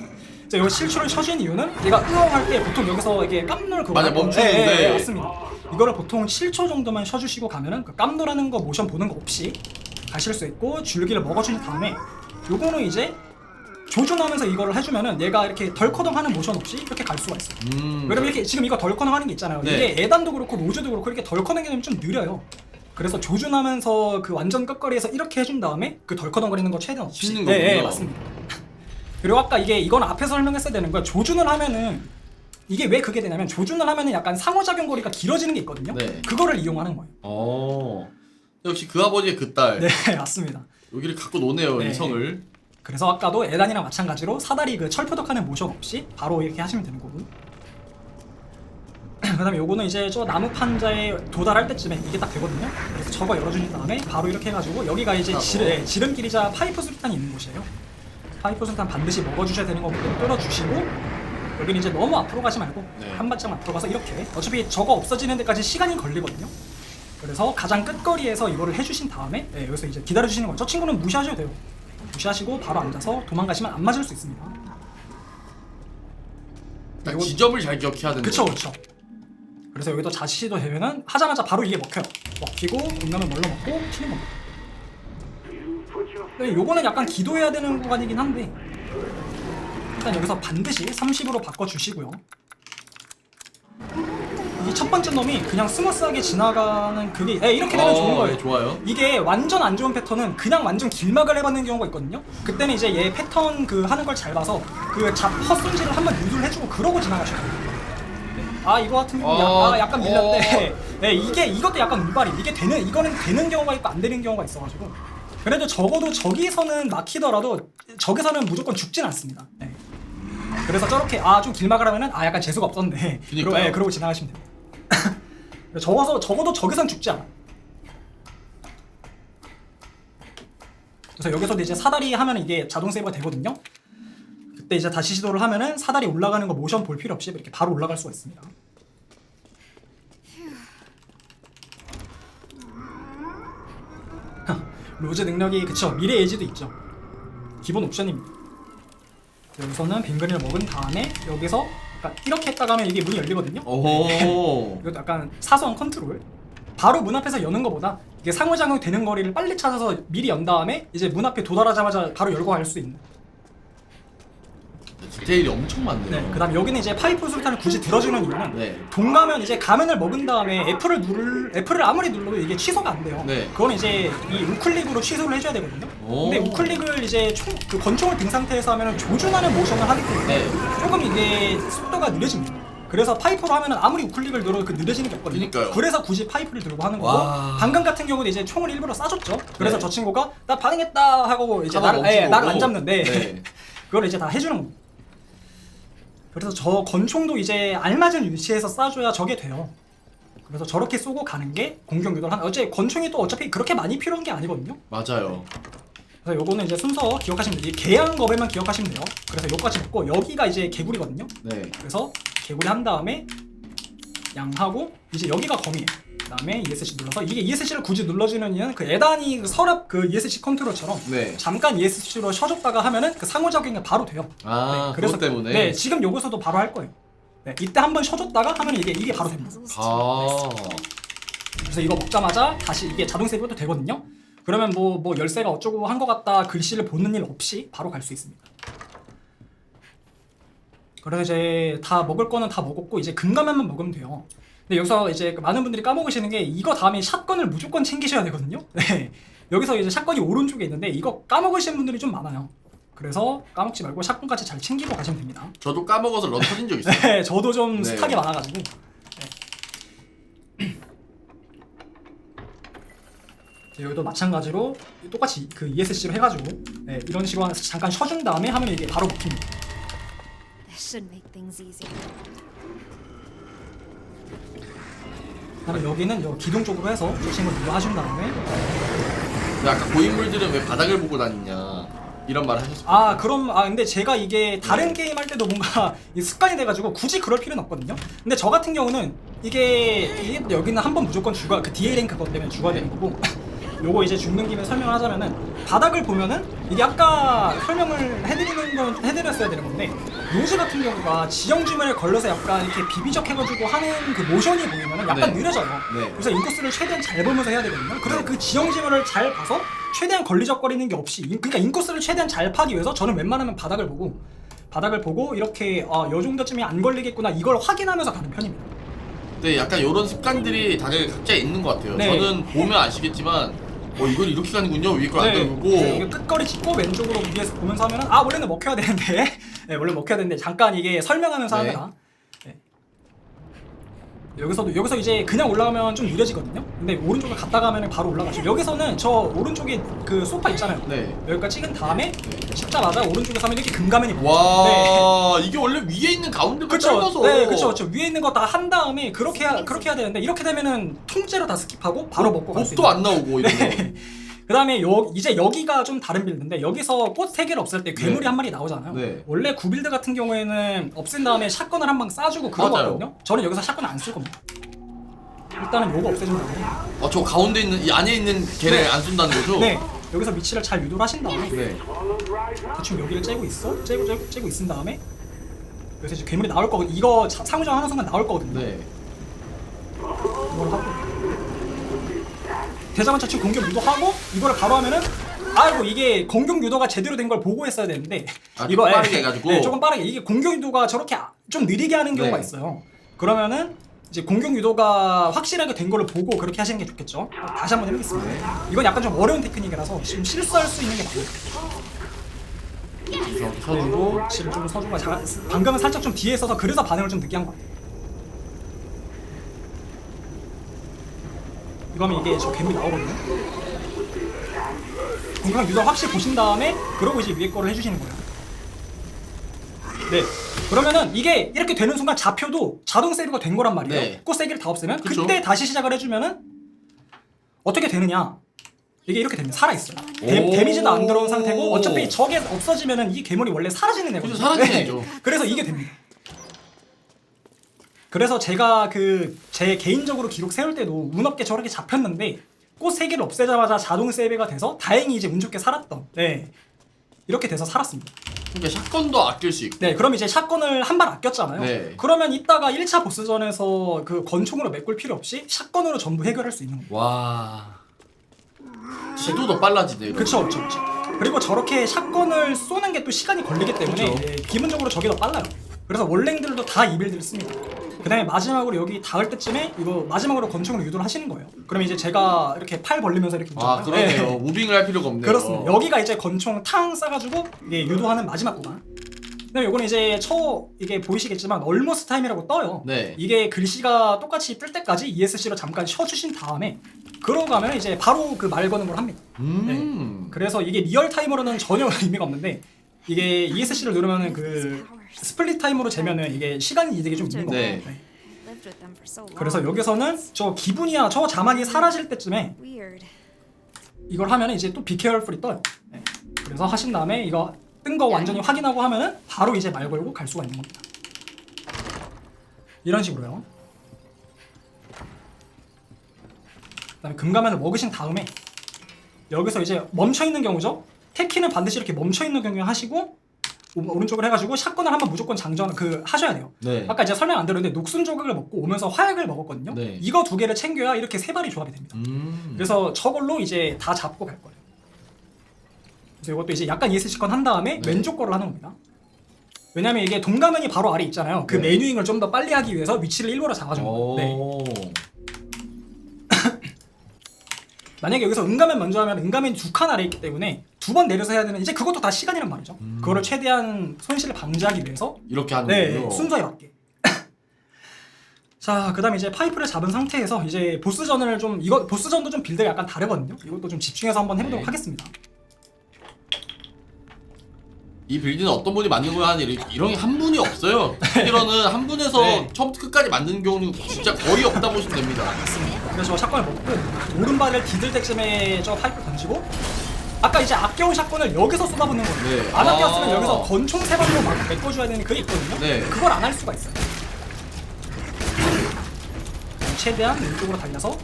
여기 실추를 쳐준 이유는 얘가 으엉 할 때 보통 여기서 이게 깜놀 그거 맞아, 할 거예요. 멈추는데. 맞습니다. 이거를 보통 7초 정도만 쉬어주시고 가면은 그 깜놀하는 거 모션 보는 거 없이 가실 수 있고 줄기를 먹어준 다음에 요거는 이제 조준하면서 이거를 해주면은 얘가 이렇게 덜커덩하는 모션 없이 이렇게 갈 수가 있어요. 왜냐면 이렇게 지금 이거 덜커덩하는 게 있잖아요. 네. 이게 에단도 그렇고 로즈도 그렇고 이렇게 덜커덩이 되면 좀 느려요. 그래서 조준하면서 그 완전 끝거리에서 이렇게 해준 다음에 그 덜커덩거리는 거 최대한 없이. 씹는 네, 거구나. 네, 맞습니다. 그리고 아까 이건 앞에서 설명했어야 되는 거야. 조준을 하면은 이게 왜 그게 되냐면 조준을 하면은 약간 상호작용 거리가 길어지는 게 있거든요. 네. 그거를 이용하는 거예요. 역시 그 아버지의 그 딸. 네, 맞습니다. 여기를 갖고 노네요, 네. 이 성을. 그래서 아까도 에단이랑 마찬가지로 사다리 그 철푸덕하는 모션 없이 바로 이렇게 하시면 되는 거고. 그 다음에 요거는 이제 저 나무 판자에 도달할 때쯤에 이게 딱 되거든요. 그래서 저거 열어주신 다음에 바로 이렇게 해가지고 여기가 이제 지름길이자 파이프 수류탄이 있는 곳이에요. 파이프 수류탄 반드시 먹어주셔야 되는 거기 때문에 뚫어주시고 여기는 이제 너무 앞으로 가지 말고 네. 한 발짝 앞으로 가서 이렇게 어차피 저거 없어지는 데까지 시간이 걸리거든요. 그래서 가장 끝거리에서 이거를 해주신 다음에 여기서 이제 기다려주시는 거예요. 저 친구는 무시하셔도 돼요. 무시하시고 바로 앉아서 도망가시면 안 맞을 수 있습니다. 딱 지점을 잘 기억해야 되는 그쵸 거예요. 그쵸. 그래서 여기도 자시도 되면은 하자마자 바로 이게 먹혀요. 먹히고 분명은 뭘로 먹고 튀는 겁니다. 근데 요거는 약간 기도해야 되는 구간이긴 한데 일단 여기서 반드시 30으로 바꿔주시고요. 이 첫 번째 놈이 그냥 스무스하게 지나가는 그게 이렇게 되면 좋은 거예요. 네, 좋아요. 이게 완전 안 좋은 패턴은 그냥 완전 길막을 해받는 경우가 있거든요. 그때는 이제 얘 패턴 그 하는 걸 잘 봐서 그 헛손질을 한번 유도를 해주고 그러고 지나가셔야 돼요. 아 이거 같은 경우 약간 밀렸는데 이것도 약간 위발이 이거는 되는 경우가 있고 안 되는 경우가 있어가지고 그래도 적어도 저기서는 막히더라도 저기서는 무조건 죽진 않습니다. 네. 그래서 저렇게 좀 길막을 하면은 약간 재수가 없었는데 그러고 지나가시면 됩니다. 적어도 저기선 죽지 않아. 그래서 여기서도 이제 사다리 하면 이게 자동 세이브가 되거든요. 그때 이제 다시 시도를 하면은 사다리 올라가는 거 모션 볼 필요 없이 이렇게 바로 올라갈 수가 있습니다. 로즈 능력이 그쵸 미래 예지도 있죠. 기본 옵션입니다. 여기서는 빙그리를 먹은 다음에 여기서 약간 이렇게 했다가 하면 이게 문이 열리거든요. 오호. 이것도 약간 사소한 컨트롤. 바로 문 앞에서 여는 것보다 이게 상호작용이 되는 거리를 빨리 찾아서 미리 연 다음에 이제 문 앞에 도달하자마자 바로 열고 갈 수 있는. 디테일이 엄청 많네요. 네. 그다음 여기는 이제 파이프 수류탄을 굳이 들어주는 이유는 네. 동가면 이제 가면을 먹은 다음에 F를 아무리 눌러도 이게 취소가 안 돼요. 네. 그건 이제 이 우클릭으로 취소를 해줘야 되거든요. 근데 우클릭을 이제 그 권총을 든 상태에서 하면은 조준하는 모션을 하기 때문에 네. 조금 이게 속도가 느려집니다. 그래서 파이프로 하면은 아무리 우클릭을 눌러도 그 느려지는 게 없거든요. 그러니까요. 그래서 굳이 파이프를 들고 하는 거고 와. 방금 같은 경우는 이제 총을 일부러 쏴줬죠. 그래서 네. 저 친구가 나 반응했다 하고 이제 가만 멈춘 나를 안 거고. 잡는데 네. 그걸 이제 다 해주는 겁니다. 그래서 저 권총도 이제 알맞은 위치에서 쏴줘야 저게 돼요. 그래서 저렇게 쏘고 가는 게 공격 유도를 어차피 권총이 또 어차피 그렇게 많이 필요한 게 아니거든요. 맞아요. 그래서 요거는 이제 순서 기억하시면 돼요. 이 개양 겁에만 기억하시면 돼요. 그래서 요까지 먹고 여기가 이제 개구리거든요. 네. 그래서 개구리 한 다음에 양하고 이제 여기가 검이에요. 그다음에 ESC 눌러서 이게 ESC를 굳이 눌러주는 이유는 그 에단이 그 서랍 그 ESC 컨트롤처럼 네. 잠깐 ESC로 쉬어줬다가 하면은 그 상호작용이 바로 돼요. 그것 때문에. 네, 지금 여기서도 바로 할 거예요. 네, 이때 한번 쉬어줬다가 하면 이게 바로 됩니다. 그래서 이거 먹자마자 다시 이게 자동 세이브도 되거든요. 그러면 뭐 열쇠가 어쩌고 한 것 같다 글씨를 보는 일 없이 바로 갈 수 있습니다. 그래서 이제 다 먹을 거는 다 먹었고 이제 금가면만 먹으면 돼요. 근데 여기서 이제 많은 분들이 까먹으시는 게 이거 다음에 샷건을 무조건 챙기셔야 되거든요. 네. 여기서 이제 샷건이 오른쪽에 있는데 이거 까먹으시는 분들이 좀 많아요. 그래서 까먹지 말고 샷건까지 잘 챙기고 가시면 됩니다. 저도 까먹어서 런 터진 적 있어요. 네, 저도 좀 네. 스탁이 많아가지고. 네. 여기도 마찬가지로 똑같이 그 ESC로 해가지고 네, 이런 식으로 잠깐 쉬어준 다음에 하면 이게 바로 먹힙니다. This should make things easier. 그다음에 여기는 요 기둥 쪽으로 해서 이 친구를 눌러하신 다음에 근데 아까 고인물들은 왜 바닥을 보고 다니냐 이런 말 하셨어요. 근데 제가 이게 다른 게임 할 때도 뭔가 이 습관이 돼가지고 굳이 그럴 필요는 없거든요. 근데 저 같은 경우는 이게 여기는 한번 무조건 그 DA 랭크 것 때문에 죽어야 되는 거고 요거 이제 죽는 김에 설명을 하자면은 바닥을 보면은 이게 아까 설명을 해드렸어야 되는 건데 로즈 같은 경우가 지형 주문에 걸려서 약간 이렇게 비비적해가지고 하는 그 모션이 보이면은 약간 네. 느려져요. 네. 그래서 인코스를 최대한 잘 보면서 해야 되거든요. 그래서 그 지형 지문을 잘 봐서 최대한 걸리적거리는 게 없이 그러니까 인코스를 최대한 잘 파기 위해서 저는 웬만하면 바닥을 보고 이렇게 요 정도쯤이 안 걸리겠구나 이걸 확인하면서 가는 편입니다. 네, 약간 이런 습관들이 다들 각자 있는 것 같아요. 네. 저는 보면 아시겠지만 이걸 이렇게 가는군요. 위에 걸 안 들고. 그래서 이게 끝거리 짚고 왼쪽으로 위에서 보면서 하면은 원래는 먹혀야 되는데 네, 원래 먹혀야 되는데 잠깐 이게 설명하면서 네. 하느라 네. 여기서 이제 그냥 올라가면 좀 느려지거든요. 근데 오른쪽을 갔다 가면 바로 올라가죠. 여기서는 저 오른쪽에 그 소파 있잖아요. 네. 여기까지 찍은 다음에 십자마자 오른쪽에 서면 이렇게 금가면이 보여요. 와, 이게 원래 위에 있는 가운데가 그쵸, 짧아서. 네, 그쵸. 위에 있는 거 다 한 다음에 그렇게 해야 되는데 이렇게 되면은 통째로 다 스킵하고 바로 먹고 갈 수 있는. 곱도 안 나오고 이런 거. 네. 그 다음에 이제 여기가 좀 다른 빌드인데 여기서 꽃 3개를 없앨 때 괴물이 네. 한 마리 나오잖아요. 네. 원래 구빌드 같은 경우에는 없앤 다음에 샷건을 한 방 쏴주고 그런 맞아요. 거거든요. 저는 여기서 샷건 안 쓸 겁니다. 일단은 요거 없애준 다음에 저 가운데 있는 이 안에 있는 걔를 네. 안 쏜다는 거죠? 네, 여기서 위치를 잘 유도를 하신 다음에 네. 대충 여기를 째고 있은 다음에 여기서 이제 괴물이 나올 거거든요. 이거 상호작 하는 순간 나올 거거든요. 네. 이걸 하고 대자만 차축 공격 유도하고 이거를 바로 하면은 아이고 이게 공격 유도가 제대로 된 걸 보고 했어야 되는데 좀 빠르게 해가지고. 네, 조금 빠르게 이게 공격 유도가 저렇게 좀 느리게 하는 경우가 네. 있어요. 그러면은 이제 공격 유도가 확실하게 된 걸로 보고 그렇게 하시는 게 좋겠죠. 다시 한번 해보겠습니다. 이건 약간 좀 어려운 테크닉이라서 지금 실수할 수 있는 게 많아요. 서주고. 지금 좀 서주가 방금은 살짝 좀 뒤에 있어서 그래서 반응을 좀 늦게 한 것 같아요. 이거면 이게 저 괴물이 나오거든요. 공격 유도 확실히 보신 다음에 그러고 이제 위에 거를 해주시는 거예요. 네. 그러면은 이게 이렇게 되는 순간 좌표도 자동 세이브가 된 거란 말이에요. 네. 꽃 3개를 다 없애면 그쵸. 그때 다시 시작을 해주면은 어떻게 되느냐? 이게 이렇게 됩니다. 살아있어요. 데미지도 안 들어온 상태고 어차피 저게 없어지면은 이 괴물이 원래 사라지는 애거든요. 그죠, 사라지는 애죠. 그래서 이게 됩니다. 그래서 제가 제 개인적으로 기록 세울 때도 운 없게 저렇게 잡혔는데 꽃 3개를 없애자마자 자동 세이브가 돼서 다행히 이제 운 좋게 살았던 이렇게 돼서 살았습니다. 그러니까 샷건도 아낄 수 있고. 네, 그럼 이제 샷건을 한 발 아꼈잖아요. 네. 그러면 이따가 1차 보스전에서 그 권총으로 메꿀 필요 없이 샷건으로 전부 해결할 수 있는 거예요. 와. 지도도 빨라지네. 이러면. 그쵸. 그리고 저렇게 샷건을 쏘는 게 또 시간이 걸리기 때문에 그쵸. 기본적으로 저게 더 빨라요. 그래서 원랭들도 다 이 빌드를 씁니다. 그 다음에 마지막으로 여기 닿을 때쯤에 이거 마지막으로 권총으로 유도를 하시는 거예요. 그러면 이제 제가 이렇게 팔 벌리면서 이렇게 아, 그러네요. 네. 무빙을 할 필요가 없네요. 그렇습니다. 여기가 이제 권총 탕 쏴가지고 이게 유도하는 마지막 구간. 그다음에 요거는 이제 이게 보이시겠지만 얼머스 타임이라고 떠요. 네. 이게 글씨가 똑같이 뜰 때까지 ESC로 잠깐 쉬어주신 다음에 그러고 가면 이제 바로 그 말 거는 걸 합니다. 그래서 이게 리얼 타이머로는 전혀 의미가 없는데 이게 ESC를 누르면은 그 스플릿 타임으로 재면은 이게 시간 이득이 좀 있는 거예요. 네. 네. Lived with them for so long. 그래서 여기서는 저 기분이야 저 자막이 사라질 때쯤에 Weird. 이걸 하면 이제 또 be careful이 떠요. 네. 그래서 하신 다음에 이거 뜬 거 완전히 확인하고 하면은 바로 이제 말 걸고 갈 수가 있는 겁니다. 이런 식으로요. 그다음에 금가면을 먹으신 다음에 여기서 이제 멈춰 있는 경우죠. 테키는 반드시 이렇게 멈춰 있는 경우에 하시고 오른쪽으로 해가지고 샷건을 한번 무조건 장전 하셔야 돼요. 네. 아까 이제 설명 안 드렸는데 녹슨 조각을 먹고 오면서 화약을 먹었거든요. 네. 이거 2개를 챙겨야 이렇게 3발이 조합이 됩니다. 그래서 저걸로 이제 다 잡고 갈 거예요. 그래서 이것도 이제 약간 ESC건 한 다음에 네. 왼쪽 거를 하는 겁니다. 왜냐면 이게 동가면이 바로 아래 있잖아요. 그 네. 메뉴잉을 좀 더 빨리 하기 위해서 위치를 일부러 잡아준 거예요. 네. 만약에 여기서 은가면 먼저 하면 은가면이 2칸 아래 있기 때문에 2번 내려서 해야 되는 이제 그것도 다 시간이란 말이죠. 그거를 최대한 손실을 방지하기 위해서 이렇게 하는 네, 거예요. 순서에 맞게. 자, 그다음에 이제 파이프를 잡은 상태에서 이제 보스전을 좀 보스전도 좀 빌드가 약간 다르거든요. 이것도 좀 집중해서 한번 해보도록 네. 하겠습니다. 이 빌드는 어떤 분이 만든 거야 하는 이런 게 한 분이 없어요. 스피러는 한 분에서 네. 처음부터 끝까지 만드는 경우는 진짜 거의 없다 보시면 됩니다. 그래서 저 샷건을 먹고 오른발을 디딜 때쯤에 저 파이프 던지고 아까 이제 아껴온 샷건을 여기서 쏟아붓는 거예요. 네. 안 아꼈으면 아. 여기서 권총 3발로 막 메꿔줘야 되는 그게 있거든요. 네. 그걸 안 할 수가 있어요. 최대한 왼쪽으로 달려서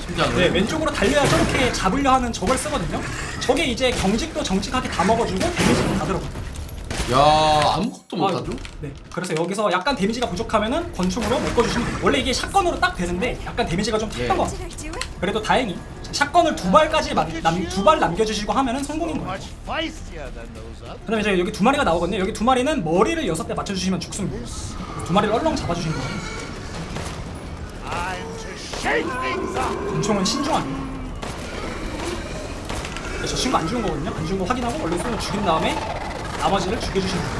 심장을. 네, 왼쪽으로 달려야 저렇게 잡으려 하는 저걸 쓰거든요. 저게 이제 경직도 정직하게 다 먹어주고 데미지도 다 들어가요. 야, 아무것도 못하죠? 네, 그래서 여기서 약간 데미지가 부족하면은 권총으로 메꿔주시면 돼요. 원래 이게 샷건으로 딱 되는데 약간 데미지가 좀 탔던 것 같아요. Did I do it? 그래도 다행히 샷건을 두 발까지 두 발 남겨주시고 하면은 성공인 거예요. 그 다음에 이제 여기 두 마리가 나오거든요. 여기 두 마리는 머리를 6대 맞춰주시면 죽습니다. 두 마리를 얼렁 잡아주시는 거예요. 권총은 신중합니다. 저 친구 안 죽은 거거든요. 안 죽은 거 확인하고 얼른 손을 죽인 다음에 나머지를 죽여주시면 돼요.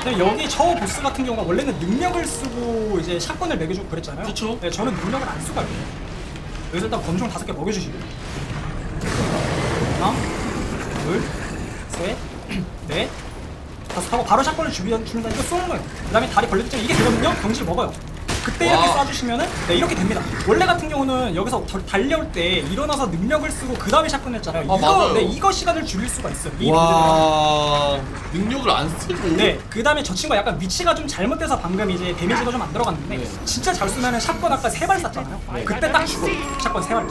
근데 여기 저 보스 같은 경우가 원래는 능력을 쓰고 이제 샷건을 매겨주고 그랬잖아요. 그쵸. 네, 저는 능력을 안 쓰고 할게요. 여기서 일단 권총 5개 먹여주시고 하나, 둘, 셋, 넷, 다섯 하고 바로 샷건을 죽인다. 이거 쏘는 거예요. 그 다음에 다리 벌려줄 때 이게 되거든요. 경치를 먹어요. 그때 이렇게 와. 쏴주시면은 네, 이렇게 됩니다. 원래 같은 경우는 여기서 달려올 때 일어나서 능력을 쓰고 그 다음에 샷건 했잖아요. 이거, 맞아요. 네, 이거 시간을 줄일 수가 있어요. 이 빌드는. 와, 능력을 안 쓰고. 네, 그 다음에 저 친구가 약간 위치가 좀 잘못돼서 방금 이제 데미지가 좀 안 들어갔는데 네. 진짜 잘 쏘면은 샷건 아까 3발 쐈잖아요. 그때 딱 죽어. 샷건 3발.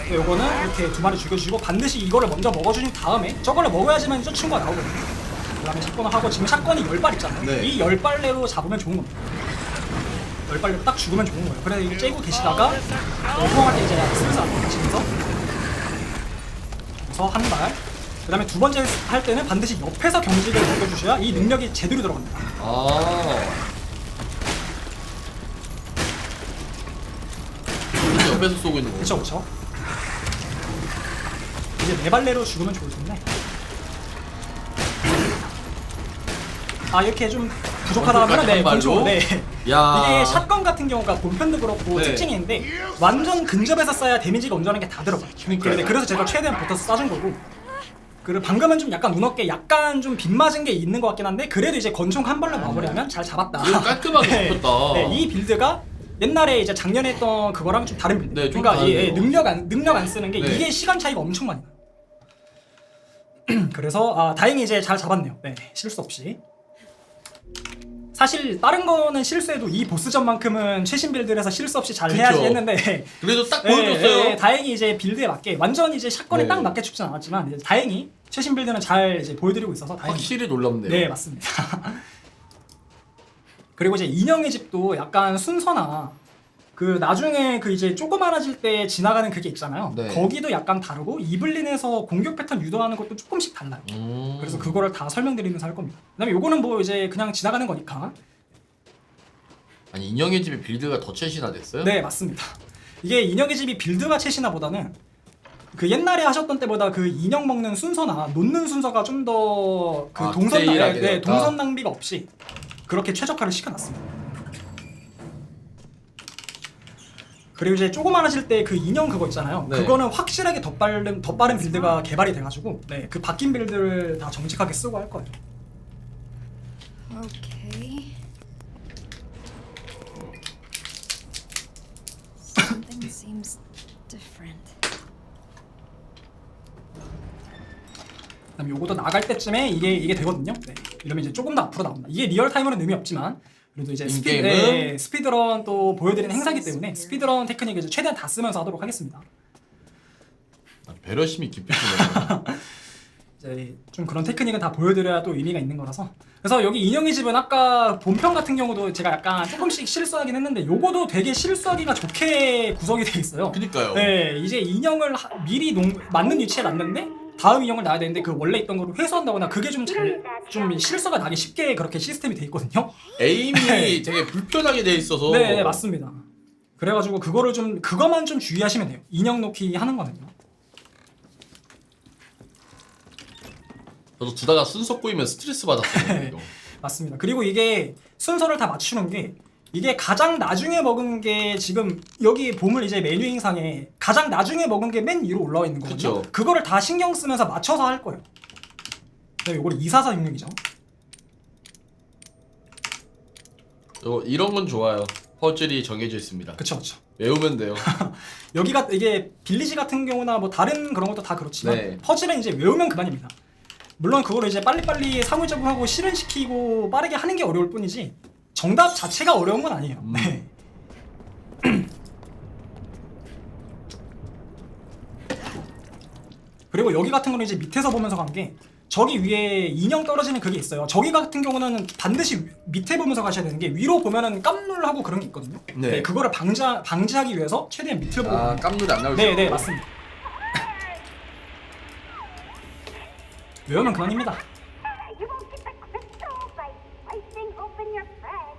네, 요거는 이렇게 두 마리 죽여주시고 반드시 이거를 먼저 먹어주신 다음에 저거를 먹어야지만 저 친구가 나오거든요. 그 다음에 샷건을 하고 지금 샷건이 10발 있잖아요. 네. 이 10발내로 잡으면 좋은 겁니다. 10발내로 딱 죽으면 좋은 거예요. 그래서 이거 째고 계시다가 후방할 때 이제 슬슬 앞으로 가시면서 그래서 한 발. 그 다음에 두 번째 할 때는 반드시 옆에서 경직을 먹여주셔야 이 능력이 제대로 들어갑니다. 아. 옆에서 쏘고 있는 거. 그쵸 그쵸. 이제 네 발내로 죽으면 좋을 텐데. 아 이렇게 좀 부족하다 하면 네, 한 발로? 권총, 네. 야. 이게 샷건 같은 경우가 본편도 그렇고 네. 특징이 있는데 완전 근접에서 쏴야 데미지가 온전한 게 다 들어가요. 그러니까요. 네, 그래서 제가 최대한 붙어서 쏴준 거고. 그리고 방금은 좀 약간 눈어깨 약간 좀 빗맞은 게 있는 것 같긴 한데 그래도 이제 권총 한 발로 마무리하면 잘 잡았다. 이거 깔끔하게 네. 잡혔다. 네, 이 빌드가 옛날에 이제 작년에 했던 그거랑 좀 다른 빌드. 네, 좀 그러니까 이 다르네요. 능력 안 쓰는 게 네. 이게 시간 차이가 엄청 많이 나요. 그래서 다행히 이제 잘 잡았네요. 네, 실수 없이. 사실 다른 거는 실수해도 이 보스전만큼은 최신 빌드에서 실수 없이 잘 그쵸. 해야지 했는데 그래도 딱 네, 보여줬어요. 네, 다행히 이제 빌드에 맞게 완전 이제 샷건에 네. 딱 맞게 죽진 않았지만 이제 다행히 최신 빌드는 잘 이제 보여드리고 있어서 다행히. 확실히 놀랍네요. 네 맞습니다. 그리고 이제 인형의 집도 약간 순서나 그 나중에 그 이제 조그만해질 때 지나가는 그게 있잖아요. 네. 거기도 약간 다르고 이블린에서 공격 패턴 유도하는 것도 조금씩 달라요. 그래서 그거를 다 설명드리면서 할 겁니다. 그다음에 요거는 뭐 이제 그냥 지나가는 거니까. 아니 인형의 집에 빌드가 더 최신화 됐어요? 네 맞습니다. 이게 인형의 집이 빌드가 최신화보다는 그 옛날에 하셨던 때보다 그 인형 먹는 순서나 놓는 순서가 좀 더 그 디테일하게 네, 되었다. 동선 낭비가 없이 그렇게 최적화를 시켜놨습니다. 그리고 이제 조그만해질 때 그 인형 그거 있잖아요. 네. 그거는 확실하게 더 빠른 빌드가 개발이 돼가지고 네, 그 바뀐 빌드를 다 정직하게 쓰고 할 거예요. Okay. Something seems different. 그다음 요것도 나갈 때쯤에 이게 되거든요. 네. 이러면 이제 조금 더 앞으로 나옵니다. 이게 리얼 타임으로는 의미 없지만 그래도 이제 인게임은? 스피드런 또 보여드리는 행사기 때문에 스피드런 테크닉을 이제 최대한 다 쓰면서 하도록 하겠습니다. 배려심이 깊으시네요. 이제 좀 그런 테크닉은 다 보여드려야 또 의미가 있는 거라서. 그래서 여기 인형의 집은 아까 본편 같은 경우도 제가 약간 조금씩 실수하긴 했는데 요거도 되게 실수하기가 좋게 구성이 되어 있어요. 그니까요. 네, 이제 인형을 미리 맞는 위치에 놨는데 다음 인형을 놔야 되는데 그 원래 있던 거를 회수한다거나 그게 좀 실수가 나기 쉽게 그렇게 시스템이 돼 있거든요. 에임이 되게 불편하게 돼 있어서. 네, 맞습니다. 그래가지고 그거만 좀 주의하시면 돼요. 인형 놓기 하는 거는요. 저도 두다가 순서 꼬이면 스트레스 받았어요. 이거. 맞습니다. 그리고 이게 순서를 다 맞추는 게 이게 가장 나중에 먹은 게 지금 여기 보물 이제 메뉴잉상에 가장 나중에 먹은 게 맨 위로 올라와 있는 거거든요. 그쵸. 그거를 다 신경 쓰면서 맞춰서 할 거예요. 네, 요거를 24466이죠. 이런 건 좋아요. 퍼즐이 정해져 있습니다. 그쵸 그쵸. 외우면 돼요. 여기가 이게 빌리지 같은 경우나 뭐 다른 그런 것도 다 그렇지만 네. 퍼즐은 이제 외우면 그만입니다. 물론 그거를 이제 빨리빨리 상호 적응하고 실현시키고 빠르게 하는 게 어려울 뿐이지 정답 자체가 어려운 건 아니에요. 네. 그리고 여기 같은 거는 이제 밑에서 보면서 간 게 저기 위에 인형 떨어지는 그게 있어요. 저기 같은 경우는 반드시 밑에 보면서 가셔야 되는 게 위로 보면은 깜놀하고 그런 게 있거든요. 네. 네, 그거를 방지하기 위해서 최대한 밑을 보고. 아 깜놀이 안 나올 수 네, 네, 있고. 맞습니다. 외우면 그만입니다. You won't get the crystal by slicing open your friend.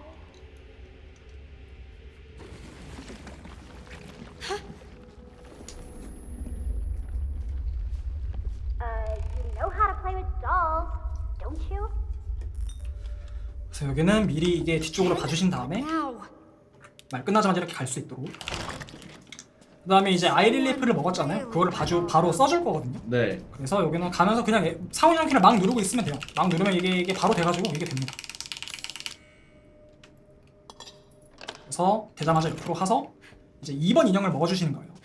You know how to play with dolls, don't you? 그래서 여기는 미리 이게 뒤쪽으로 봐주신 다음에 Now. 말 끝나자마자 이렇게 갈 수 있도록. 그 다음에 이제 아이릴리프를 먹었잖아요. 그거를 바로 써줄 거거든요. 네. 그래서 여기는 가면서 그냥 상호작용 키를 막 누르고 있으면 돼요. 막 누르면 이게 바로 돼가지고 이게 됩니다. 그래서 되자마자 옆으로 가서 이제 2번 인형을 먹어주시는 거예요.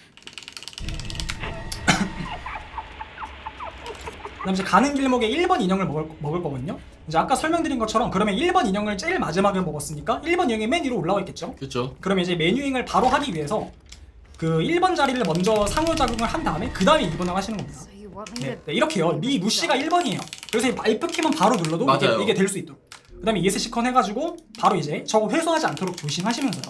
그 다음에 이제 가는 길목에 1번 인형을 먹을 거거든요. 이제 아까 설명드린 것처럼 그러면 1번 인형을 제일 마지막에 먹었으니까 1번 인형이 맨 위로 올라와 있겠죠. 그렇죠. 그러면 이제 메뉴잉을 바로 하기 위해서 그 1번 자리를 먼저 상호작용을 한 다음에 그 다음에 2번을 하시는 겁니다. So you want me to 네, 이렇게요. 리 누씨가 1번이에요. 그래서 이 F키만 바로 눌러도 맞아요. 이게 될 수 있도록. 그 다음에 ESC 컨 해가지고 바로 이제 저거 회수하지 않도록 조심하시면서요.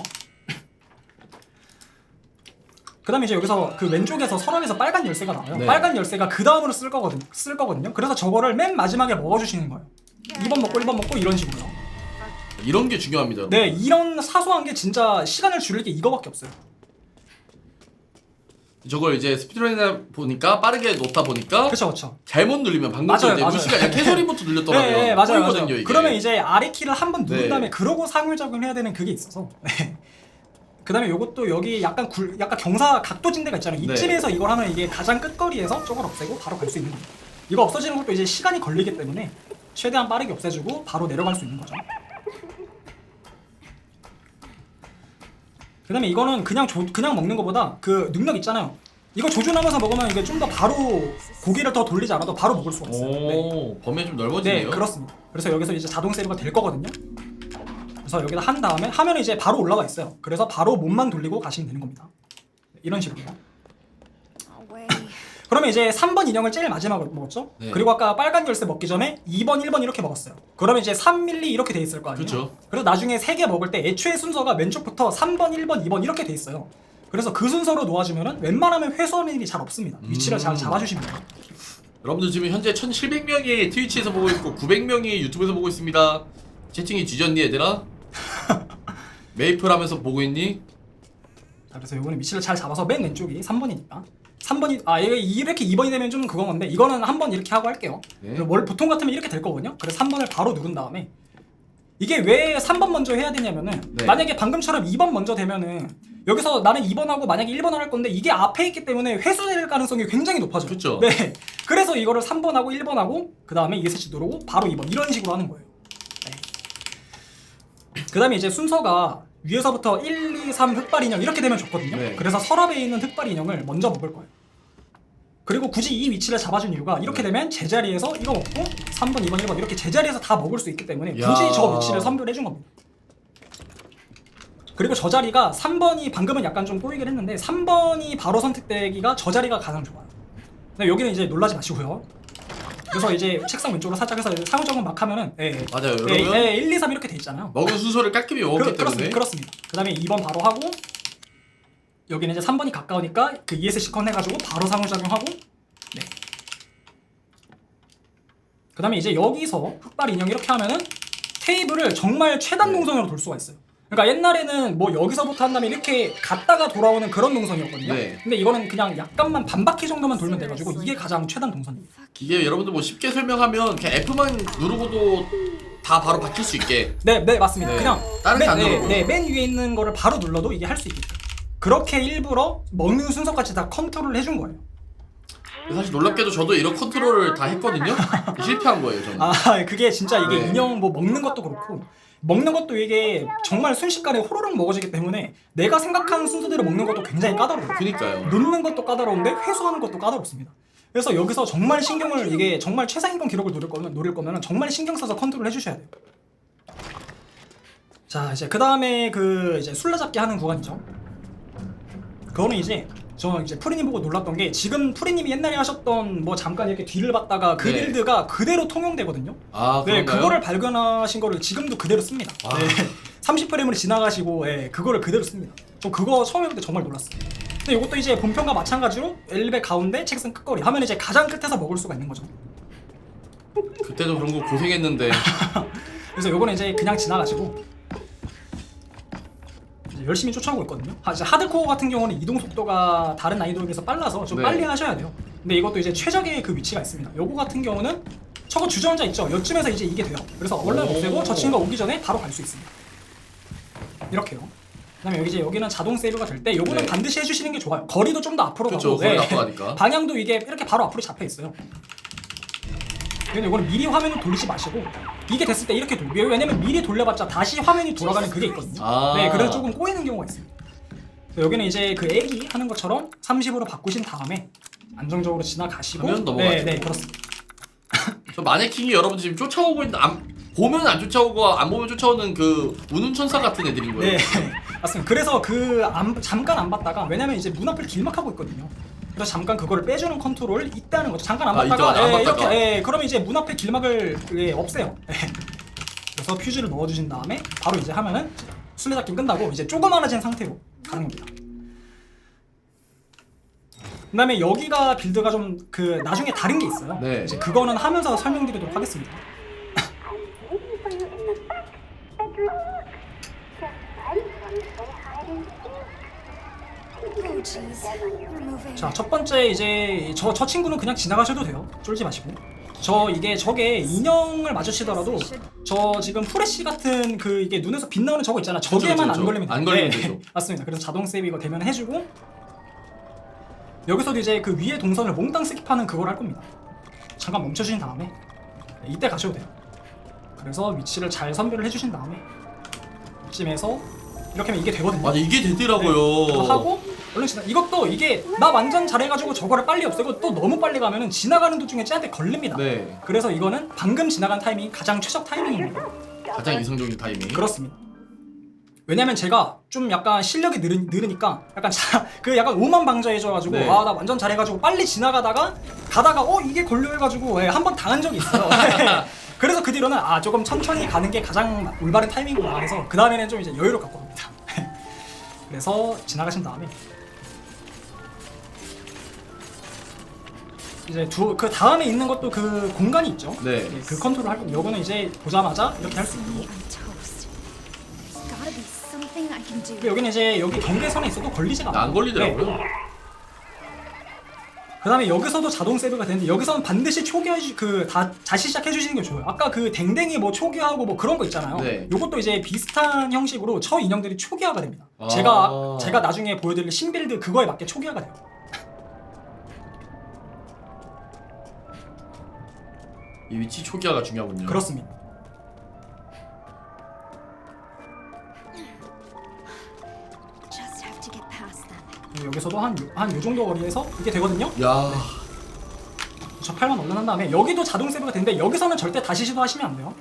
그 다음에 이제 여기서 그 왼쪽에서 서랍에서 빨간 열쇠가 나와요. 네. 빨간 열쇠가 그 다음으로 쓸 거거든요. 그래서 저거를 맨 마지막에 먹어주시는 거예요. 2번 먹고 1번 먹고 이런 식으로요. 이런 게 중요합니다. 네, 이런 사소한 게 진짜 시간을 줄일 게 이거밖에 없어요. 저걸 이제 스피드런이다 보니까 빠르게 놓다 보니까 그쵸, 그쵸. 잘못 눌리면 방금 맞아요, 전에 맞아요. 무시가 그냥 캐서리부터 눌렸더라고요. 네, 맞아요, 보이거든요, 맞아요. 이게. 그러면 이제 아래 키를 한 번 누른 네. 다음에 그러고 상호작용을 해야 되는 그게 있어서. 네. 그 다음에 요것도 여기 약간 경사 각도진 데가 있잖아요. 네. 이쯤에서 이걸 하면 이게 가장 끝거리에서 저걸 없애고 바로 갈 수 있는 거예요. 이거 없어지는 것도 이제 시간이 걸리기 때문에 최대한 빠르게 없애주고 바로 내려갈 수 있는 거죠. 그 다음에 이거는 그냥 먹는 것보다 그 능력 있잖아요. 이거 조준하면서 먹으면 이게 좀 더 바로 고개를 더 돌리지 않아도 바로 먹을 수가 있어요. 네. 오, 범위 좀 네, 넓어지네요. 그렇습니다. 그래서 여기서 이제 자동 세이브가 될 거거든요. 그래서 여기다 한 다음에 하면 이제 바로 올라가 있어요. 그래서 바로 몸만 돌리고 가시면 되는 겁니다. 이런 식으로요. away? 그러면 이제 3번 인형을 제일 마지막으로 먹었죠? 네. 그리고 아까 빨간 열쇠 먹기 전에 2번, 1번 이렇게 먹었어요. 그러면 이제 3밀리 이렇게 돼 있을 거 아니에요? 그쵸. 그래서 나중에 3개 먹을 때 애초에 순서가 왼쪽부터 3번, 1번, 2번 이렇게 돼 있어요. 그래서 그 순서로 놓아주면은 웬만하면 회수하는 일이 잘 없습니다. 위치를 잘 잡아주시면 돼요. 여러분들 지금 현재 1700명이 트위치에서 보고 있고 900명이 유튜브에서 보고 있습니다. 채팅이 뒤졌니 얘들아? 메이플 하면서 보고 있니? 자, 그래서 요거는 위치를 잘 잡아서 맨 왼쪽이 3번이니까 3번이 얘가 이렇게 2번이 되면 좀 그건 건데 이거는 한번 이렇게 하고 할게요. 네. 원래 보통 같으면 이렇게 될 거거든요. 그래서 3번을 바로 누른 다음에 이게 왜 3번 먼저 해야 되냐면은 네. 만약에 방금처럼 2번 먼저 되면은 여기서 나는 2번하고 만약에 1번을 할 건데 이게 앞에 있기 때문에 회수될 가능성이 굉장히 높아져요. 그쵸. 네. 그래서 이거를 3번하고 1번하고 그 다음에 ESC 누르고 바로 2번 이런 식으로 하는 거예요. 네. 그 다음에 이제 순서가 위에서부터 1, 2, 3 흑발 인형 이렇게 되면 좋거든요. 네. 그래서 서랍에 있는 흑발 인형을 먼저 먹을 거예요. 그리고 굳이 이 위치를 잡아준 이유가 이렇게 되면 제자리에서 이거 먹고 3번, 2번, 1번 이렇게 제자리에서 다 먹을 수 있기 때문에 굳이 야. 저 위치를 선별해 준 겁니다. 그리고 저 자리가 3번이 방금은 약간 좀 꼬이긴 했는데 3번이 바로 선택되기가 저 자리가 가장 좋아요. 근데 여기는 이제 놀라지 마시고요. 그래서 이제 책상 왼쪽으로 살짝 해서 상호작용 막 하면은 맞아요, 여러분. 1, 2, 3 이렇게 돼 있잖아요. 먹은 순서를 깔끔히 먹었기 때문에 그렇습니다. 그 다음에 2번 바로 하고 여기는 이제 3번이 가까우니까 그 ESC 컨 해가지고 바로 상호작용하고 네. 그 다음에 이제 여기서 흑발 인형 이렇게 하면은 테이블을 정말 최단 동선으로 돌 수가 있어요. 그러니까 옛날에는 뭐 여기서부터 한 다음에 이렇게 갔다가 돌아오는 그런 동선이었거든요. 네. 근데 이거는 그냥 약간만 반 바퀴 정도만 돌면 돼가지고 이게 가장 최단 동선입니다. 이게 여러분들 뭐 쉽게 설명하면 그냥 F만 누르고도 다 바로 바뀔 수 있게 네, 맞습니다. 네. 그냥 다른 맨, 단어로. 맨 위에 있는 거를 바로 눌러도 이게 할 수 있게끔 그렇게 일부러 먹는 순서까지 다 컨트롤을 해준 거예요. 사실 놀랍게도 저도 이런 컨트롤을 다 했거든요. 실패한 거예요 저는. 아, 그게 진짜 이게 네. 인형 뭐 먹는 것도 그렇고 먹는 것도 이게 정말 순식간에 호로록 먹어지기 때문에 내가 생각하는 순서대로 먹는 것도 굉장히 까다로워요. 그니까요. 놓는 것도 까다로운데 회수하는 것도 까다롭습니다. 그래서 여기서 정말 신경을 이게 정말 최상위권 기록을 노릴 거면 정말 신경 써서 컨트롤 해주셔야 돼요. 자, 이제 그 다음에 그 이제 술래잡기 하는 구간이죠. 그거는 이제 저 이제 프리님 보고 놀랐던 게 지금 프리님이 옛날에 하셨던 뭐 잠깐 이렇게 뒤를 봤다가 그 네. 빌드가 그대로 통용되거든요. 아, 네, 그런가요? 그거를 발견하신 거를 지금도 그대로 씁니다. 아. 네, 30프레임으로 지나가시고 그거를 그대로 씁니다. 저 그거 처음 해볼 때 정말 놀랐어요. 근데 이것도 이제 본편과 마찬가지로 엘리베 가운데 책상 끝거리 하면 이제 가장 끝에서 먹을 수가 있는 거죠. 그때도 그런 거 고생했는데. 그래서 요거는 이제 그냥 지나가시고 이제 열심히 쫓아오고 있거든요. 이제 하드코어 같은 경우는 이동 속도가 다른 난이도에 비해서 빨라서 좀 네. 빨리 하셔야 돼요. 근데 이것도 이제 최적의 그 위치가 있습니다. 요거 같은 경우는 저거 주전자 있죠? 요쯤에서 이제 이게 돼요. 그래서 얼른 오. 없애고 저 친구가 오기 전에 바로 갈 수 있습니다. 이렇게요. 그다음에 여기 이제 여기는 자동 세이브가 될 때 요거는 네. 반드시 해주시는 게 좋아요. 거리도 좀 더 앞으로 그쵸, 가고 거리 앞으로 가니까. 방향도 이게 이렇게 바로 앞으로 잡혀 있어요. 근데 이거는 미리 화면을 돌리지 마시고 이게 됐을 때 이렇게 돌려. 왜냐면 미리 돌려봤자 다시 화면이 돌아가는 그게 있거든요. 아. 네, 그래서 조금 꼬이는 경우가 있습니다. 여기는 이제 그 애기 하는 것처럼 30으로 바꾸신 다음에 안정적으로 지나가시고 화면 넘어가죠. 네, 그렇습니다. 저 마네킹이 여러분들 지금 쫓아오고 있는데 보면 안 쫓아오고 안 보면 쫓아오는 그 우는 천사 같은 애들인 거예요. 네, 맞습니다. 그래서 잠깐 안 봤다가 왜냐면 이제 문 앞을 길막하고 있거든요. 그래서 잠깐 그거를 빼주는 컨트롤 있다는 거죠. 잠깐 안 아, 봤다가 있다가 안 봤다가. 이렇게 그러면 이제 문 앞에 길막을 없애요. 그래서 퓨즈를 넣어주신 다음에 바로 이제 하면은 술래잡기 끝나고 이제 조그마해진 상태로 가는 겁니다. 그다음에 여기가 빌드가 좀 그 나중에 다른 게 있어요. 네. 이제 그거는 하면서 설명드리도록 하겠습니다. I'm waiting for you in the back bedroom. Just ready for me to hide and seek. Oh, jeez. You're moving. 자, 첫 번째 이제 저 친구는 그냥 지나가셔도 돼요. 쫄지 마시고. 저게 인형을 맞으시더라도 저 지금 프레쉬 같은 그 이게 눈에서 빛 나오는 저거 있잖아. 저게만 그쵸. 안 걸리면 돼요. 안 걸리면 네, 되죠. 맞습니다. 그래서 자동 세이브 이거 되면 해주고 여기서도 이제 그 위에 동선을 몽땅 스킵하는 그걸 할 겁니다. 잠깐 멈춰주신 다음에 이때 가셔도 돼요. 그래서 위치를 잘 선별을 해주신 다음에 이쯤에서 이렇게 하면 이게 되거든요. 맞아, 이게 되더라고요. 그거 하고 얼른 지나. 이것도 이게 나 완전 잘해가지고 저거를 빨리 없애고 또 너무 빨리 가면은 지나가는 도중에 쟤한테 걸립니다. 네. 그래서 이거는 방금 지나간 타이밍이 가장 최적 타이밍입니다. 가장 이성적인 타이밍. 그렇습니다. 왜냐면 제가 좀 약간 실력이 느리니까 약간 약간 오만방자해져가지고 네. 나 완전 잘해가지고 빨리 지나가다가 가다가 이게 걸려해가지고 한 번 당한 적이 있어요. 그래서 그 뒤로는 조금 천천히 가는 게 가장 올바른 타이밍이구나 해서 그 다음에는 좀 이제 여유를 갖고 갑니다. 그래서 지나가신 다음에 이제 그 다음에 있는 것도 그 공간이 있죠. 네. 그 컨트롤 할 거고 요거는 이제 보자마자 이렇게 할 수 Me, 있고 I'm toast. There's gotta be something I can do. 그리고 여기는 이제 여기 경계선에 있어도 걸리지가 않아요. 안 걸리더라고요. 네. 그 다음에 여기서도 자동 세이브가 되는데 여기서는 반드시 다시 시작해 주시는 게 좋아요. 아까 그 댕댕이 뭐 초기화하고 뭐 그런 거 있잖아요. 네. 요것도 이제 비슷한 형식으로 저 인형들이 초기화가 됩니다. 아. 제가 나중에 보여드릴 신빌드 그거에 맞게 초기화가 돼요. 이 위치 초기화가 중요하군요. 그렇습니다. Just have to get past them. 여기서도 한 요 정도 거리에서 이게 되거든요. 야, 저 8만 올라난 다음에 여기도 자동 세이브가 되는데 여기서는 절대 다시 시도하시면 안 돼요.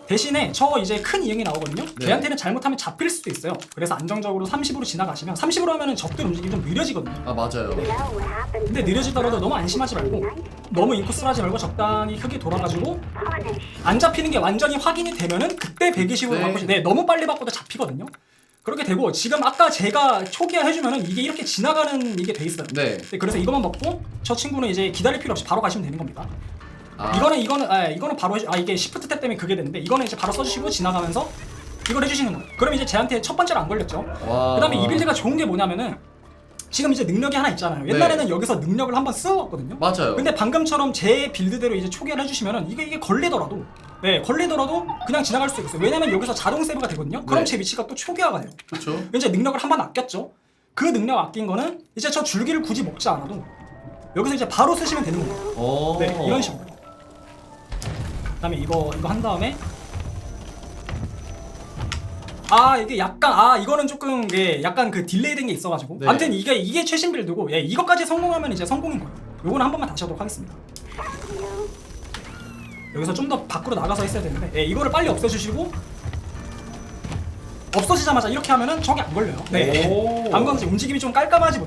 대신에 저 이제 큰 인형이 나오거든요. 네. 걔한테는 잘못하면 잡힐 수도 있어요. 그래서 안정적으로 30으로 지나가시면 30으로 하면은 적들 움직임이 좀 느려지거든요. 아 맞아요. You know what happened 근데 느려지더라도 너무 안심하지 말고 너무 인코스를 하지 말고 적당히 크게 돌아가지고 punish. 안 잡히는 게 완전히 확인이 되면은 그때 120으로 네. 바꾸시는데 너무 빨리 바꿔도 잡히거든요. 그렇게 되고 지금 아까 제가 초기화 해주면은 이게 이렇게 지나가는 이게 돼 있어요. 네. 그래서 이것만 먹고 저 친구는 이제 기다릴 필요 없이 바로 가시면 되는 겁니다. 아, 이거는 바로 이게 시프트 탭 때문에 그게 되는데 이거는 이제 바로 써주시고 지나가면서 이걸 해주시는 거예요. 그럼 이제 쟤한테 첫 번째로 안 걸렸죠. 와. 그다음에 이 빌드가 좋은 게 뭐냐면은 지금 이제 능력이 하나 있잖아요. 옛날에는 여기서 능력을 한번 쓰어왔거든요. 맞아요. 근데 방금처럼 제 빌드대로 이제 초기화를 해주시면은 이게 걸리더라도 그냥 지나갈 수 있어요. 왜냐면 여기서 자동 세이브가 되거든요. 그럼 네. 제 위치가 또 초기화가 돼요. 그렇죠. 이제 능력을 한 번 아꼈죠. 그 능력 아낀 거는 이제 저 줄기를 굳이 먹지 않아도 여기서 이제 바로 쓰시면 되는 거예요. 어. 네, 이런 식으로. 그다음에 이거 한 다음에 이게 약간 이거는 조금 약간 그 딜레이된 게 있어가지고 네. 아무튼 이게 최신 빌드고 이것까지 성공하면 이제 성공인 거예요. 요거는 한 번만 다시 하도록 하겠습니다. 여기서 좀 더 밖으로 나가서 했어야 되는데 이거를 빨리 없애주시고 없어지자마자 이렇게 하면은 적이 안 걸려요. 네. 오. 방광지 움직임이 좀 깔끔하지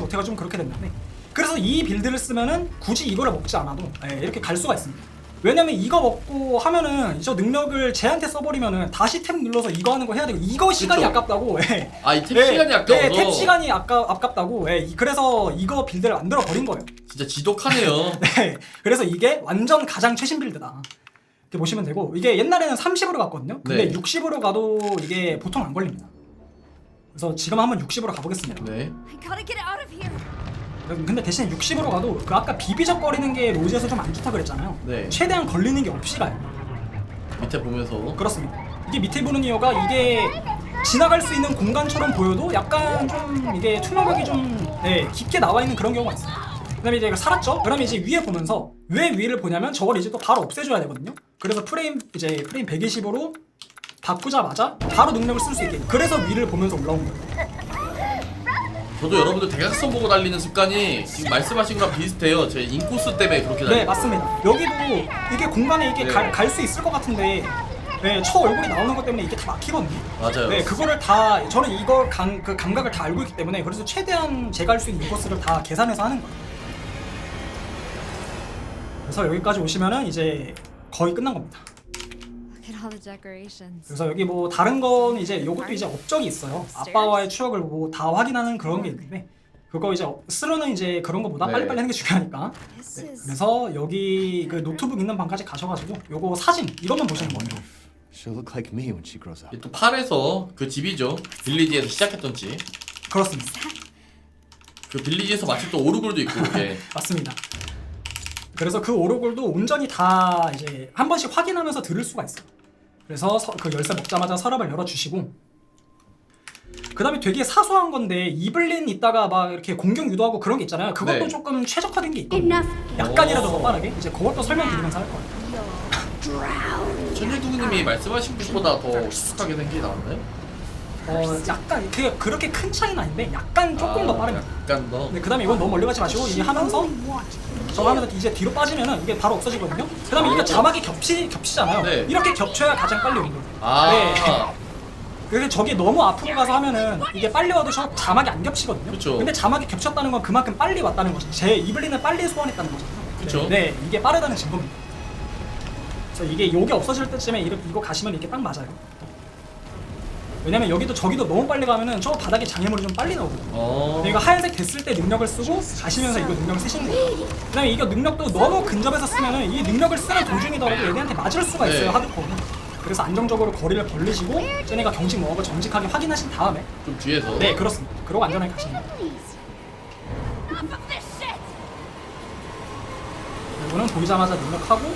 못해가 좀 그렇게 됐는데 그래서 이 빌드를 쓰면은 굳이 이거를 먹지 않아도 이렇게 갈 수가 있습니다. 왜냐면 이거 먹고 하면은 저 능력을 쟤한테 써버리면은 다시 탭 눌러서 이거 하는 거 해야 되고 이거 시간이 그쵸. 아깝다고. 아, 이 탭 시간이 아까워서. 네, 탭 시간이 아깝다고. 그래서 이거 빌드를 만들어 버린 거예요. 진짜 지독하네요. 네, 그래서 이게 완전 가장 최신 빌드다. 이렇게 보시면 되고 이게 옛날에는 30으로 갔거든요. 근데 네. 60으로 가도 이게 보통 안 걸립니다. 그래서 지금 한번 60으로 가보겠습니다. 네. I gotta get out of here. 근데 대신 60으로 가도 그 아까 비비적거리는 게 로즈에서 좀 안 좋다 그랬잖아요. 네. 최대한 걸리는 게 없이 가요. 밑에 보면서. 그렇습니다. 이게 밑에 보는 이유가 이게 지나갈 수 있는 공간처럼 보여도 약간 좀 이게 투명하게 좀 깊게 나와 있는 그런 경우가 있어요. 그다음에 이제 이거 살았죠? 그러면 이제 위에 보면서 왜 위를 보냐면 저걸 이제 또 바로 없애줘야 되거든요. 그래서 프레임 120으로 바꾸자마자 바로 능력을 쓸 수 있게. 그래서 위를 보면서 올라온 거예요. 저도 여러분들 대각선 보고 달리는 습관이 지금 말씀하신 거랑 비슷해요. 제 인코스 때문에 그렇게 네, 달려요. 맞습니다. 여기도 이게 공간에 이게 네. 갈 수 있을 것 같은데 저 얼굴이 나오는 것 때문에 이게 다 막히거든요. 맞아요. 네, 그거를 다 저는 이걸 그 감각을 다 알고 있기 때문에 그래서 최대한 제가 할 수 있는 코스를 다 계산해서 하는 거예요. 그래서 여기까지 오시면은 이제 거의 끝난 겁니다. Look at all the decorations. 그래서 여기 뭐 다른 건 이제 요것도 이제 업적이 있어요. 아빠와의 추억을 뭐 다 확인하는 그런 게 있는데 그거 이제 스루는 이제 그런 거보다 네. 빨리빨리 하는 게 중요하니까. This 네, is 그래서 여기 그 노트북 있는 방까지 가셔가지고 요거 사진 이것만 보시는 거예요. She'll look like me when she grows up. 또 팔에서 그 집이죠. 빌리지에서 시작했던 집. 그렇습니다. 그 빌리지에서 마침 또 오르골도 있고 이게. 맞습니다. 그래서 그 오르골도 온전히 다 이제 한 번씩 확인하면서 들을 수가 있어요. 그래서 그 열쇠 먹자마자 서랍을 열어주시고 그 다음에 되게 사소한 건데 이블린 있다가 막 이렇게 공격 유도하고 그런 게 있잖아요. 그것도 네. 조금 최적화된 게 있거든요. Enough. 약간이라도 더 빠르게 이제 그것도 설명드리면서 할 거예요. 천일두님이 말씀하신 것보다 더 익숙하게 된 게 나왔나요? 약간 그렇게 큰 차이는 아닌데 약간 조금 더 빠릅니다. 약간 더. 네, 그 다음에 이건 너무 멀리 가지 마시고 이게 하면서 저거 하면서 이제 뒤로 빠지면은 이게 바로 없어지거든요. 그 다음에 이게 자막이 겹치잖아요. 네. 이렇게 겹쳐야 가장 빨리 오는 거예요. 아. 네. 그래서 저기 너무 앞으로 가서 하면은 이게 빨리 와도 저 자막이 안 겹치거든요. 그쵸. 근데 자막이 겹쳤다는 건 그만큼 빨리 왔다는 거죠. 제 이블린을 빨리 소환했다는 거잖아요. 그쵸. 네, 이게 빠르다는 증거입니다. 그래서 이게 요게 없어질 때쯤에 이거 가시면 이게 딱 맞아요. 왜냐면 여기도 저기도 너무 빨리 가면은 저 바닥에 장애물이 좀 빨리 나오거든요. 근데 이거 하얀색 됐을 때 능력을 쓰고 가시면서 이거 능력을 쓰시는 거예요. 그 다음에 이거 능력도 너무 근접해서 쓰면은 이 능력을 쓰는 도중이더라도 얘네한테 맞을 수가 있어요. 네. 하드코어는. 그래서 안정적으로 거리를 벌리시고 쟤네가 경직 뭐하고 정직하게 확인하신 다음에 좀 뒤에서. 네 그렇습니다. 그러고 안전하게 가시는 거예요. Enough of this shit. 이거는 보이자마자 능력하고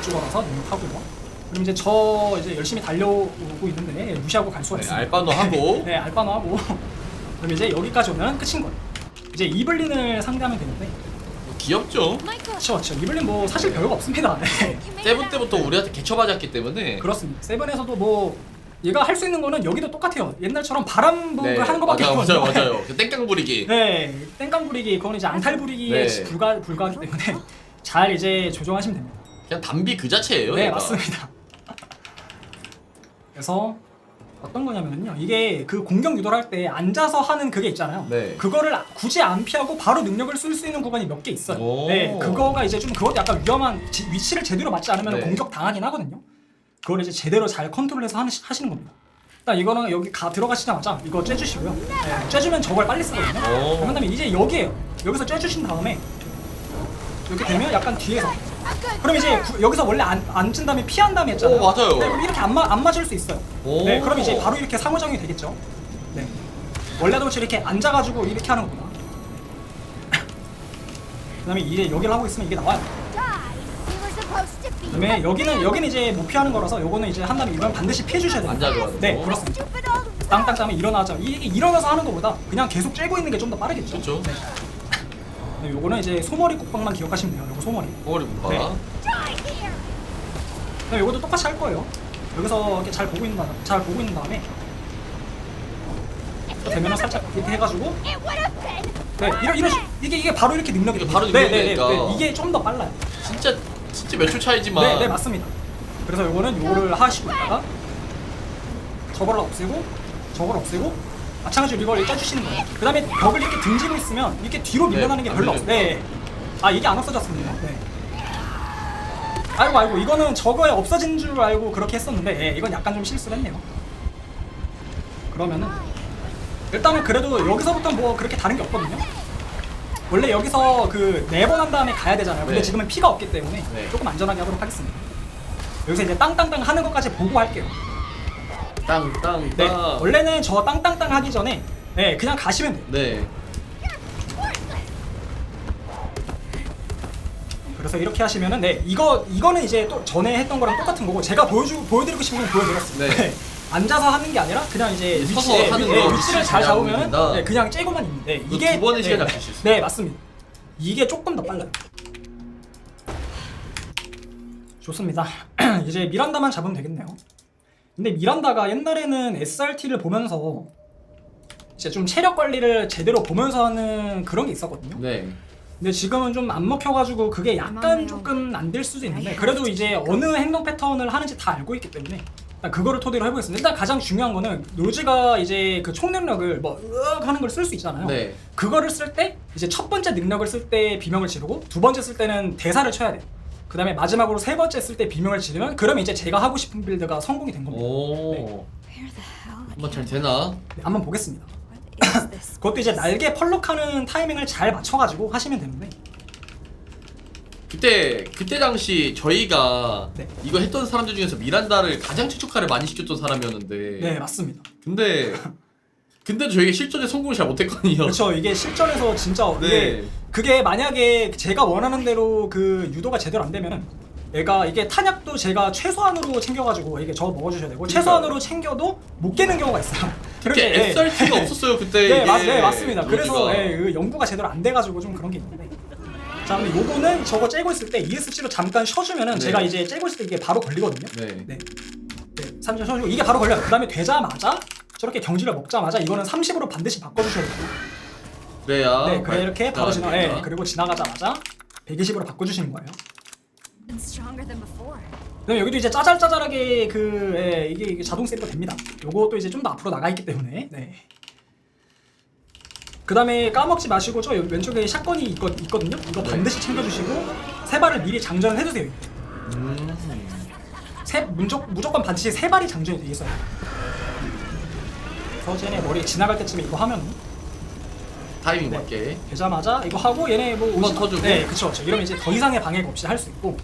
이쪽 걸어서 능력하고요. 그럼 이제 저 이제 열심히 달려오고 있는데 무시하고 갈 수가 네, 있습니다. 알바노 하고. 네, 알바노 하고. 그럼 이제 여기까지 오면 끝인 거예요. 이제 이블린을 상대하면 되는데 귀엽죠? 그렇죠. 이블린 뭐 사실 별거 없습니다. 네. 세븐 때부터 우리한테 개쳐맞았기 때문에. 그렇습니다. 세븐에서도 뭐 얘가 할 수 있는 거는 여기도 똑같아요. 옛날처럼 바람부를 하는 거밖에 맞아요, 없거든요. 맞아요. 그 땡깡 부리기. 네, 땡깡 부리기 그건 이제 앙탈 부리기에 네. 불과하기 때문에 잘 이제 조정하시면 됩니다. 그냥 담비 그 자체예요. 네, 얘가. 맞습니다. 그래서 어떤 거냐면요, 이게 그 공격 유도를 할 때 앉아서 하는 그게 있잖아요. 네. 그거를 굳이 안 피하고 바로 능력을 쓸 수 있는 구간이 몇 개 있어요. 오. 네, 그거가 이제 좀 그것도 약간 위험한 위치를 제대로 맞지 않으면 네. 공격 당하긴 하거든요. 그걸 이제 제대로 잘 컨트롤해서 하시는 겁니다. 일단 이거는 여기 들어가시자마자 이거 쬐주시고요. 네, 쬐주면 저걸 빨리 쓰거든요. 오. 그런 다음에 이제 여기에요. 여기서 쬐주신 다음에 이렇게 되면 약간 뒤에서. 그럼 이제 여기서 원래 앉은 다음에 피한 다음에 했잖아요. 오, 맞아요. 네, 그럼 이렇게 안 맞을 수 있어요. 오. 네, 그럼 이제 바로 이렇게 상호작용이 되겠죠. 네. 원래도 이렇게 앉아가지고 이렇게 하는 거구나. 그다음에 이제 여기를 하고 있으면 이게 나와요. We were supposed to be. 그다음에 여기는 이제 못 피하는 거라서 요거는 이제 한 다음에 이건 반드시 피해 주셔야 돼요. 앉아줘야 돼요. 네, 그렇습니다. Stupid old. 땅땅 따면 일어나죠. 이게 일어나서 하는 것보다 그냥 계속 쬐고 있는 게 좀 더 빠르겠죠. 그렇죠. 네. 네, 요거는 이제 소머리 국방만 기억하시면 돼요. 요거 소머리. 꼬리 못 네. 봐. Die here. 그다음에 요것도 똑같이 할 거예요. 여기서 이렇게 잘 보고 있는 다음에 또 되면은 살짝 이렇게 해가지고 It would have been. 네 이게 바로 이렇게 능력이 이게 바로 됩니다. 능력이 되니까. 이게 좀 더 빨라요. 진짜 몇 초 차이지만. 네 맞습니다. 그래서 요거는 요거를 하시고 있다가 저걸 없애고 저걸 없애고 마찬가지로 이걸 쪄주시는 거예요. 그 다음에 벽을 이렇게 등지고 있으면 이렇게 뒤로 밀려나는 게 안 별로 없어요. 네. 아 이게 안 없어졌습니다. 네. 아이고 이거는 저거에 없어진 줄 알고 그렇게 했었는데 예, 이건 약간 좀 실수를 했네요. 그러면은 일단은 그래도 여기서부터 뭐 그렇게 다른 게 없거든요. 원래 여기서 그 4번 한 다음에 가야 되잖아요. 근데 네. 지금은 피가 없기 때문에 네. 조금 안전하게 하도록 하겠습니다. 여기서 이제 땅땅땅 하는 것까지 보고 할게요. 땅땅땅. 네, 원래는 저 땅땅땅 하기 전에 네, 그냥 가시면 돼요. 네. 그래서 이렇게 하시면은 네, 이거는 이제 또 전에 했던 거랑 똑같은 거고 제가 보여드리고 싶은 건 보여드렸습니다. 네. 앉아서 하는 게 아니라 그냥 이제 서서 위치에 하는 거, 위치를 잘 위치를 잡으면 잡는다. 네, 그냥 째고만 있는데 그 이게 두 번의 시간 네, 잡힐 수 있어요. 네, 맞습니다. 이게 조금 더 빨라요. 좋습니다. 이제 미란다만 잡으면 되겠네요. 근데 미란다가 옛날에는 SRT를 보면서 이제 좀 체력 관리를 제대로 보면서 하는 그런 게 있었거든요. 네. 근데 지금은 좀 안 먹혀가지고 그게 약간 조금 안 될 수도 있는데 그래도 이제 어느 행동 패턴을 하는지 다 알고 있기 때문에 일단 그거를 토대로 해보겠습니다. 일단 가장 중요한 거는 로즈가 이제 그 총능력을 뭐 으악 하는 걸 쓸 수 있잖아요. 네. 그거를 쓸 때 이제 첫 번째 능력을 쓸 때 비명을 지르고 두 번째 쓸 때는 대사를 쳐야 돼요. 그 다음에 마지막으로 세 번째 쓸 때 비명을 지르면 그러면 이제 제가 하고 싶은 빌드가 성공이 된 겁니다. 오. Where the hell 한번 잘 되나? 네, 한번 보겠습니다. is this? 그것도 이제 날개 펄럭하는 타이밍을 잘 맞춰가지고 하시면 되는데 그때 당시 저희가 네. 이거 했던 사람들 중에서 미란다를 가장 최적화를 많이 시켰던 사람이었는데. 네 맞습니다. 근데 저희가 실전에 성공을 잘 못했거든요. 그렇죠. 이게 실전에서 진짜 네. 이게 그게 만약에 제가 원하는 대로 그 유도가 제대로 안 되면은 얘가 이게 탄약도 제가 최소한으로 챙겨가지고 이게 저거 먹어주셔야 되고 최소한으로 챙겨도 못 깨는 경우가 있어요. 그게 예. SRT가 없었어요 그때. 네, 이게. 네 맞습니다. 그래서 로지가. 예, 그 연구가 제대로 안 돼가지고 좀 그런 게 있는데. 자 근데 요거는 저거 째고 있을 때 ESC로 잠깐 쉬어주면은 네. 제가 이제 째고 있을 때 이게 바로 걸리거든요. 네. 네. 3점 쉬어주고 이게 바로 걸려요. 그 다음에 되자마자 저렇게 경지를 먹자마자 이거는 30으로 반드시 바꿔주셔야 돼요. 그래야. 네, 그래 이렇게 바로 지나. 네, 됩니다. 그리고 지나가자마자 120으로 바꿔주시는 거예요. Been stronger than before. 그다음에 여기도 이제 짜잘짜잘하게 이게 자동 세이브가 됩니다. 요것도 이제 좀 더 앞으로 나가 있기 때문에. 네. 그다음에 까먹지 마시고 저 왼쪽에 샷건이 있거든요. 이거 네. 반드시 챙겨주시고 세 발을 미리 장전을 해두세요. 무조건 반드시 세 발이 장전이 돼 있어요. 그래서 쟤네 머리 지나갈 때쯤에 이거 하면 타이밍 네. 맞게. 되자마자 이거 하고 얘네 뭐 한번 50 터주고. 네, 그쵸. 이러면 이제 더 이상의 방해가 없이 할 수 있고.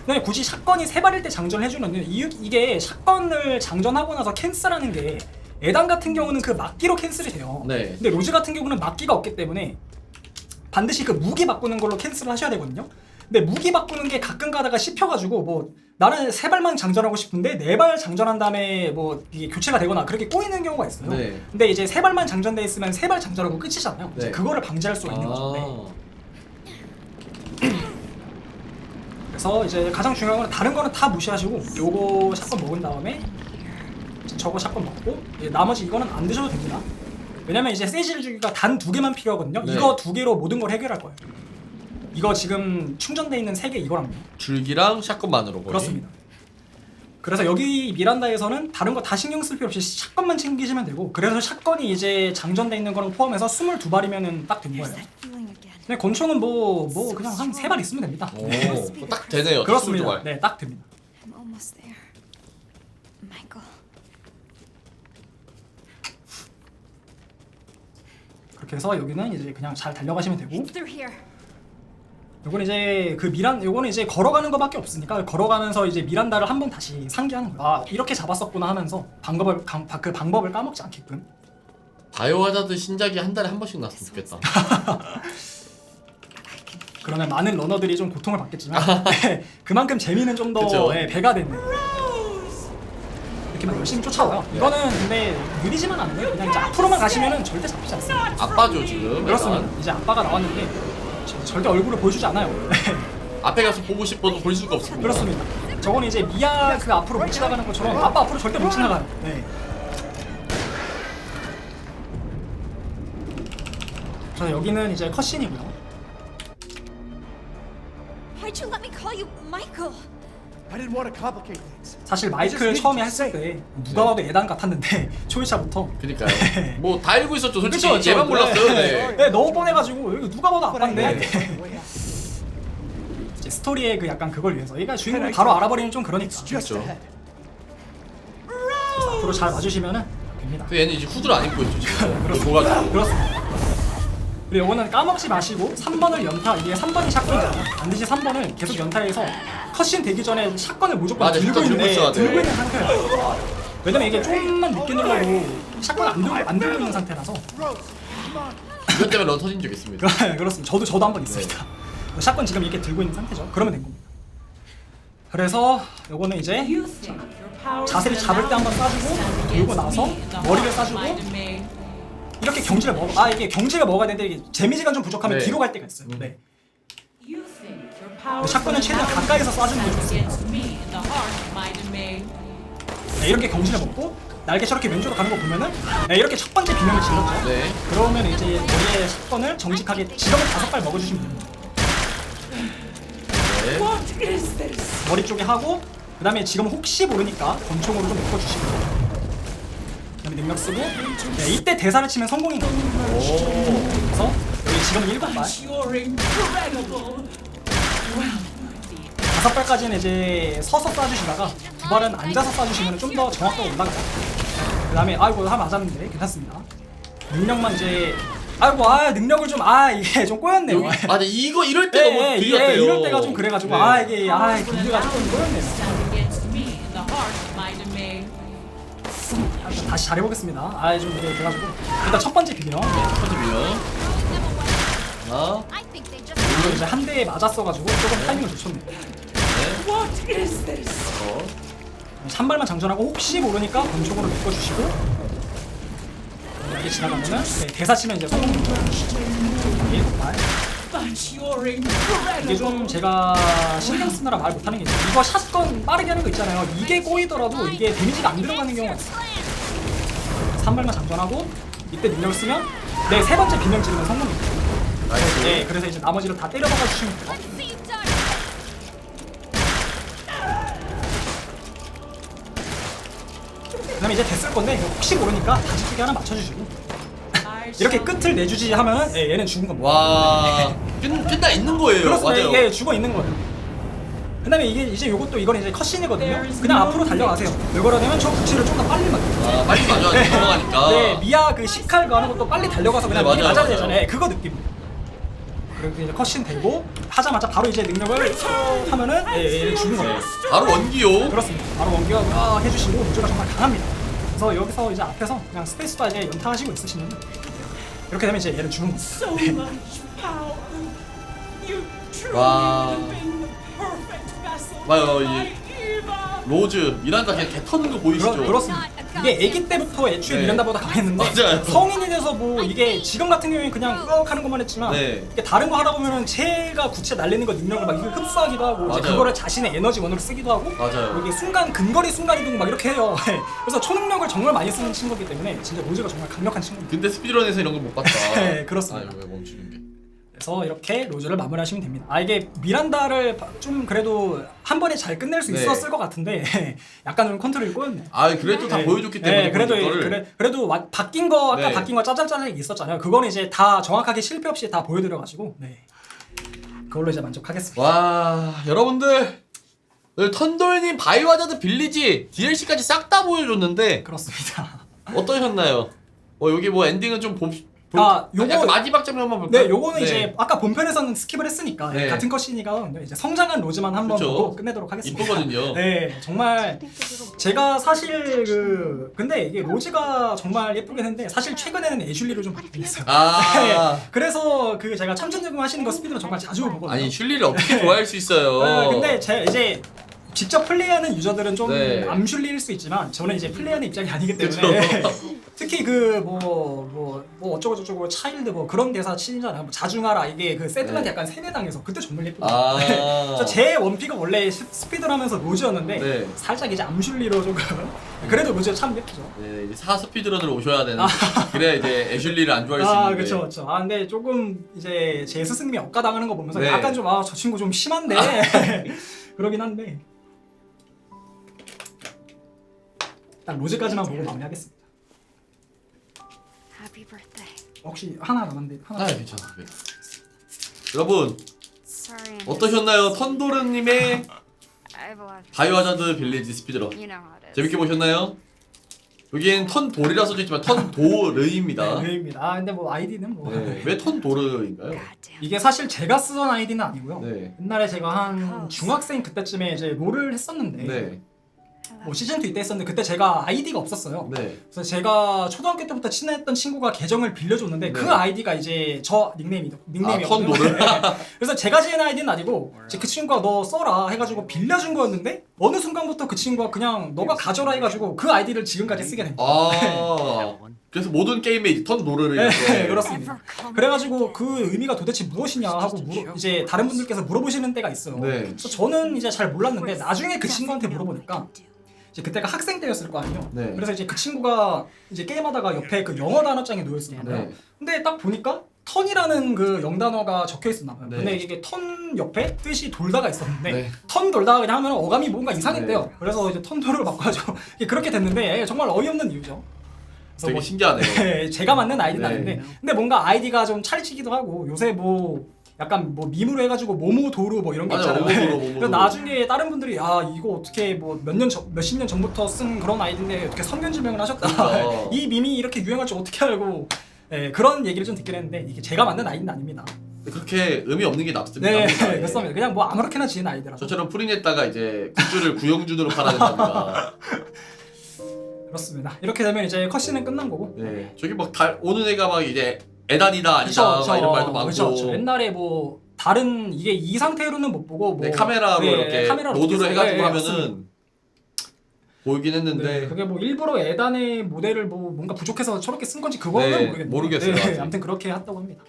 근데 굳이 샷건이 세 발일 때 장전을 해주는 이게 샷건을 장전하고 나서 캔슬하는 게 에단 같은 경우는 그 막기로 캔슬이 돼요. 네. 근데 로즈 같은 경우는 막기가 없기 때문에 반드시 그 무기 바꾸는 걸로 캔슬을 하셔야 되거든요. 근데 무기 바꾸는 게 가끔 가다가 씹혀가지고 뭐 나는 세 발만 장전하고 싶은데 네 발 장전한 다음에 뭐 이게 교체가 되거나 그렇게 꼬이는 경우가 있어요. 네. 근데 이제 세 발만 장전돼 있으면 세 발 장전하고 끝이잖아요. 이제 네. 그거를 방지할 수가 있는 거죠. 네. 아. 그래서 이제 가장 중요한 건 다른 거는 다 무시하시고 요거 샷건 먹은 다음에 저거 샷건 먹고 나머지 이거는 안 드셔도 됩니다. 왜냐면 이제 세질 주기가 단 2개만 필요하거든요. 네. 이거 2개로 모든 걸 해결할 거예요. 이거 지금 충전돼 있는 3개 이거랍니다. 줄기랑 샷건만으로 거의. 그렇습니다. 그래서 여기 미란다에서는 다른 거 다 신경 쓸 필요 없이 샷건만 챙기시면 되고 그래서 샷건이 이제 장전돼 있는 거랑 포함해서 22발이면 딱 된 There's 거예요. that feeling again. 근데 권총은 뭐 그냥 한 3발 있으면 됩니다. 오, 딱 되네요. 그렇습니다. 22발. 네, 딱 됩니다. I'm almost there. Michael. 그렇게 해서 여기는 이제 그냥 잘 달려가시면 되고 Through here. 요건 이제 요거는 이제 걸어가는 거밖에 없으니까 걸어가면서 이제 미란다를 한번 다시 상기하는 거야. 아 이렇게 잡았었구나 하면서 그 방법을 까먹지 않게끔. 바이오하자드 신작이 한 달에 한 번씩 나왔으면 좋겠다. 그러면 많은 러너들이 좀 고통을 받겠지만 네, 그만큼 재미는 좀 더 그쵸. 배가 됐네. 이렇게만 열심히 쫓아와요. 이거는 근데 느리지만 않으면 그냥 이제 앞으로만 가시면은 절대 잡히지 않습니다. 아빠죠 지금. 그렇습니다. 약간. 이제 아빠가 나왔는데 절대 얼굴을 보여주지 않아요. 앞에 가서 보고 싶어도 볼 수가 없습니다. 그렇습니다. 저거는 이제 미아 그 앞으로 못 지나가는 것처럼 아빠 앞으로 절대 못 지나가요. 네. 자 여기는 이제 컷신이고요. Why'd you let me call you Michael? I didn't want to complicate things. 사실 마이크를 처음에 했을 때 누가 봐도 예단 같았는데 초이차부터 그니까요. 뭐 다 알고 있었죠. 솔직히 그쵸, 그쵸. 얘만 몰랐어요. 네. 네, 너무 뻔해가지고 이거 누가 봐도 But I had to 아빠인데 find a way out. 이제 스토리의 그 약간 그걸 위해서 얘가 주인공을 바로 알아버리면 좀 그러니까 It's just 그쵸. ahead. 앞으로 잘 와주시면은 됩니다. 근데 얘는 이제 후드를 안 입고 있죠. 지금. 뭐가 그렇습니다. 그리고 이거는 까먹지 마시고 3번을 연타, 이게 3번이 샷건이잖아요. 반드시 3번을 계속 연타해서 컷신 되기 전에 샷건을 무조건 맞아, 들고 샷건 들고 있는, 있어야 돼. 들고 있는 상태예요. 왜냐면 이게 좀만 늦게 눌러도 샷건을 안 들고 있는 상태라서 이것 때문에 런 터진 적 있습니다. 그렇습니다. 저도 한 번 있습니다. 샷건 지금 이렇게 들고 있는 상태죠. 그러면 된 겁니다. 그래서 요거는 이제 자세히 잡을 때 한번 쏴주고 그리고 나서 머리를 쏴주고 이렇게 경지를 먹어. 이게 경지를 먹어야 되는데 이게 재미지가 좀 부족하면 네. 뒤로 갈 때가 있어요. 네. 샷건은 최대한 가까이서 쏴주는 게 좋습니다. 네, 이렇게 경지를 먹고 날개 저렇게 왼쪽으로 가는 거 보면은 네, 이렇게 첫 번째 비명을 질렀죠. 네. 그러면 이제 머리에 샷건을 정직하게 지렁이 5발 먹어주시면 됩니다. 네. 머리 쪽에 하고 그 다음에 지금 혹시 모르니까 권총으로 좀 묶어주시고 그 다음에 능력 쓰고 네, 이때 대사를 치면 성공인 겁니다. 그래서 여기 지금 7발 5발까지는 이제 서서 쏴주시다가 2발은 앉아서 쏴주시면 좀 더 정확도가 올라가요. 그 다음에 아이고 다 맞았는데 괜찮습니다. 능력만 이제 아이고 능력을 좀 이게 좀 꼬였네요. 여기, 맞아 이거 이럴 때 너무 예, 들렸대요. 이럴 때가 좀 그래가지고 네. 이게 경기가 조금 꼬였네요. 다시 잘해보겠습니다. 좀 이게 돼가지고 일단 첫 번째 비명. 첫 번째 비명. 하나. I think they just 이거 이제 한 대에 맞았어가지고 조금 타이밍을 놓쳤네요. 네. 한 발만 장전하고 혹시 모르니까 권총으로 묶어주시고 이렇게 지나가면은 네, 대사 치면 이제 성공입니다. 7발. 이게 좀 제가 신경 쓰느라 말 못하는 게 있어요. 이거 샷건 빠르게 하는 거 있잖아요. 이게 꼬이더라도 이게 데미지가 안 들어가는 경우가 있어요. 3발만 장전하고 이때 능력을 쓰면 네, 세 번째 비명 지르면 성공입니다. 나이스. 네, 그래서 이제 나머지를 다 때려박아 주시면 돼요. see you done. 그 다음에 이제 됐을 건데 이거 혹시 모르니까 다시 두개 하나 맞춰주시고 이렇게 끝을 내주지 하면은 얘는 죽은 겁니다. 와. 끝나 있는 거예요. 그렇습니다. 맞아요. 이게 죽어 있는 거예요. 그 다음에 이건 이제 컷신이거든요. 그냥 앞으로 달려가세요. 왜 그러냐면 저 구치를 좀 더 빨리 맞춰요. 빨리 맞아. 넘어가니까. 네, 미아 그 시칼 가는 것도 빨리 달려가서 그냥 네, 미리 맞아요, 맞아야 맞아요. 되잖아요. 그거 느낌. 그리고 이제 컷신 되고 하자마자 바로 이제 능력을 하면은 얘는 죽은 겁니다. 바로 원기요. 그렇습니다. 바로 원기가 해주시고 우주가 정말 강합니다. 그래서 여기서 이제 앞에서 그냥 스페이스바 이제 연타하시고 있으시면 이렇게 되면 이제 얘는 죽은 겁니다. 와. 봐요 이 로즈 미란다 그냥 개 터는 거 보이시죠? 그렇습니다. 이게 아기 때부터 애초에 네. 미란다보다 강했는데 맞아요. 성인이 돼서 뭐 이게 지금 같은 경우에는 그냥 하는 것만 했지만 네. 이게 다른 거 하다 보면은 쟤가 구체 날리는 거 능력을 막 이걸 흡수하기도 하고 이제 맞아요. 그거를 자신의 에너지 원으로 쓰기도 하고 맞아요. 이게 근거리 순간 이동 막 이렇게 해요. 그래서 초능력을 정말 많이 쓰는 친구이기 때문에 진짜 로즈가 정말 강력한 친구입니다. 근데 스피드런에서 이런 거 못 봤다. 네, 그렇습니다. 왜 멈추는 게? 그래서 이렇게 로즈를 마무리하시면 됩니다. 이게 미란다를 좀 그래도 한 번에 잘 끝낼 수 네. 있었을 것 같은데 약간 좀 컨트롤이 꼬였네. 그래도 다 보여줬기 때문에 그래도 바뀐 거 아까 네. 바뀐 거 짜잘짜잘하게 있었잖아요. 그거는 이제 다 정확하게 실패 없이 다 보여드려가지고 그걸로 이제 만족하겠습니다. 와 여러분들 오늘 턴돌님 바이오하자드 빌리지 DLC까지 싹 다 보여줬는데 그렇습니다. 어떠셨나요? 여기 뭐 엔딩은 좀 요거 약간 마지막 장면만 볼까요? 네, 요거는 이제 아까 본편에서는 스킵을 했으니까 네. 같은 컷이니까 이제 성장한 로즈만 한번 그쵸. 보고 끝내도록 하겠습니다. 이쁘거든요. 네, 정말 제가 사실 근데 이게 로즈가 정말 예쁘긴 한데 사실 최근에는 애슐리를 좀 바꾸긴 했어요. 네, 그래서 제가 참전제공 하시는 거 스피드로 정말 자주 보거든요. 아니 슐리를 어떻게 좋아할 수 있어요? 근데 이제 직접 플레이하는 유저들은 좀 네. 암슐리일 수 있지만 저는 이제 플레이하는 입장이 아니기 때문에 특히 뭐 어쩌고 저쩌고 차일드 뭐 그런 대사 치잖아요. 뭐 자중하라 이게 그 세드한테 네. 약간 세뇌당해서 그때 정말 예쁘더라고요. 그래서 제 원픽은 원래 스피드를 하면서 로즈였는데 네. 살짝 이제 암슐리로 조금 그래도 로즈가 참 예쁘죠. 네, 이제 4스피드런으로 오셔야 되는 그래야 이제 애슐리를 안 좋아할 수 있는데 그렇죠. 근데 조금 이제 제 스승님이 억까당하는 거 보면서 네. 약간 좀 저 친구 좀 심한데 그러긴 한데 딱 로즈까지만 보고 마무리하겠습니다. Happy birthday. 혹시 하나 남았는데 하나. 아 괜찮아. 네. 여러분 Sorry. I 어떠셨나요? 턴도르님의 I've lost. 바이오하자드 빌리지 스피드런 You know how it is. 재밌게 보셨나요? 여기엔 턴돌이라 써져있지만 턴도르입니다. 네, 입니다. 아 근데 뭐 아이디는 뭐 네, 왜 턴도르인가요? God damn. 이게 사실 제가 쓰던 아이디는 아니고요. 네. 옛날에 제가 한 중학생 그때쯤에 이제 롤을 했었는데 네. 뭐 시즌 2 때 했었는데 그때 제가 아이디가 없었어요. 네. 그래서 제가 초등학교 때부터 친했던 친구가 계정을 빌려줬는데 네. 그 아이디가 이제 저 닉네임이었거든요. 턴도르? 그래서 제가 지은 아이디는 아니고 이제 그 친구가 너 써라 해가지고 빌려준 거였는데 어느 순간부터 그 친구가 그냥 너가 가져라 해가지고 그 아이디를 지금까지 쓰게 된 거예요. 아 그래서 모든 게임에 이제 턴도르를 네, 이렇게 그렇습니다. 그래가지고 그 의미가 도대체 무엇이냐 하고 이제 다른 분들께서 물어보시는 때가 있어요. 네. 그래서 저는 이제 잘 몰랐는데 나중에 그 친구한테 물어보니까 이제 그때가 학생 때였을 거 아니에요. 네. 그래서 이제 그 친구가 이제 게임하다가 옆에 그 영어 단어장이 놓여 있었나 봐요. 네. 근데 딱 보니까 턴이라는 그 영단어가 적혀 있었나 봐요. 네. 근데 이게 턴 옆에 뜻이 돌다가 있었는데 네. 턴 돌다가 그냥 하면 어감이 뭔가 이상했대요. 네. 그래서 이제 턴도를 바꿔가지고 이게 그렇게 됐는데 정말 어이없는 이유죠. 그래서 되게 뭐 신기하네요. 네, 제가 만든 아이디는 네. 아닌데 근데 뭔가 아이디가 좀 찰지기도 하고 요새 뭐 약간 뭐 밈으로 해가지고 모모 도루 뭐 이런 게 맞아, 있잖아요. 모모도루, 모모도루. 그래서 나중에 다른 분들이 야 이거 어떻게 뭐 몇십 년 전부터 쓴 그런 아이디인데 어떻게 성견지명을 하셨다. 그러니까. 이 밈이 이렇게 유행할 줄 어떻게 알고 그런 얘기를 좀 듣긴 했는데 이게 제가 만든 아이디는 아닙니다. 그렇게 의미 없는 게 낫습니다. 네, 네. 그렇습니다. 그냥 뭐 아무렇게나 지은 아이디라서. 저처럼 프린했다가 이제 굿즈를 구영준으로 팔아야 된답니다. 그렇습니다. 이렇게 되면 이제 컷신은 끝난 거고. 네. 저기 막 오는 애가 막 이제 에단이다 아니다 막 이런 말도 많고. 그쵸. 옛날에 뭐 다른 이게 이 상태로는 못 보고 뭐 네, 카메라로 이렇게 카메라로 모드로 이렇게 해가지고 해서, 맞습니다. 하면은 보이긴 했는데 네, 그게 뭐 일부러 에단의 모델을 뭐 뭔가 부족해서 저렇게 쓴 건지 그거는 네, 모르겠네요. 모르겠어요, 아직. 아무튼 그렇게 했다고 합니다.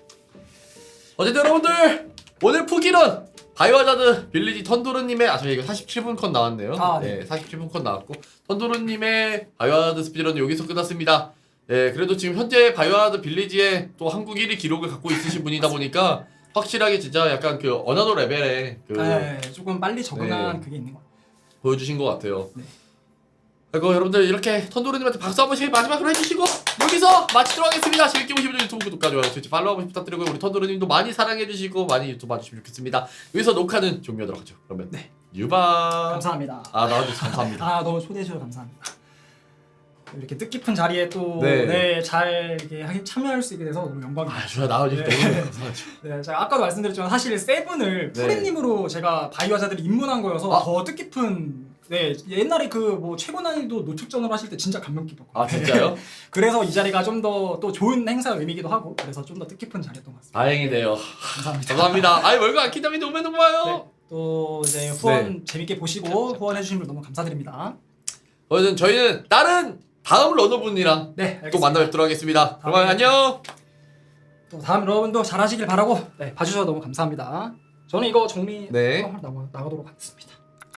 어쨌든 여러분들 오늘 푸기런 바이오하자드 빌리지 턴도르님의 저희 이거 47분 컷 나왔네요. 아, 네. 47분 컷 나왔고 턴도르님의 바이오하자드 스피드런은 여기서 끝났습니다. 네, 그래도 지금 현재 바이오하자드 빌리지에 또 한국 1위 기록을 갖고 있으신 분이다 보니까 확실하게 진짜 약간 그 어나더 레벨의 그 조금 빨리 적응한 네. 그게 있는 것 같아요. 보여주신 것 같아요. 네. 그리고 여러분들 이렇게 턴도르님한테 박수 한 번씩 마지막으로 해주시고 여기서 마치도록 하겠습니다. 재밌게 보시면 유튜브 구독과 좋아요, 스위치 팔로우 한 번씩 부탁드리고 우리 턴도르님도 많이 사랑해주시고 많이 유튜브 봐주시면 좋겠습니다. 여기서 녹화는 종료하도록 하죠. 그러면 네. 유바 감사합니다. 나와주셔서 감사합니다. 너무 초대해 주셔서 감사합니다. 이렇게 뜻깊은 자리에 또 네. 잘 이렇게 참여할 수 있게 돼서 너무 영광입니다. 주야 나와주셔서 네. 너무 감사하죠. 네, 제가 아까도 말씀드렸지만 사실 세븐을 네. 푸리님으로 제가 바이오하자드를 입문한 거여서 더 뜻깊은 옛날에 그 뭐 최고 난이도 노출전을 하실 때 진짜 감명 깊었거든요. 진짜요? 그래서 이 자리가 좀 더 또 좋은 행사 의미기도 하고 그래서 좀 더 뜻깊은 자리였던 것 같습니다. 다행이네요. 감사합니다. 감사합니다. 월급 안 킨다면 오면 너무 와요. 네, 또 이제 후원 재밌게 보시고 후원해주신 분 너무 감사드립니다. 어쨌든 저희는 다른 다음 러너분이랑 네, 알겠습니다. 또 만나 뵙도록 하겠습니다. 그러면 다음에 안녕. 또 다음 여러분도 잘하시길 바라고 봐주셔서 너무 감사합니다. 저는 이거 정리 네. 나가도록 하겠습니다.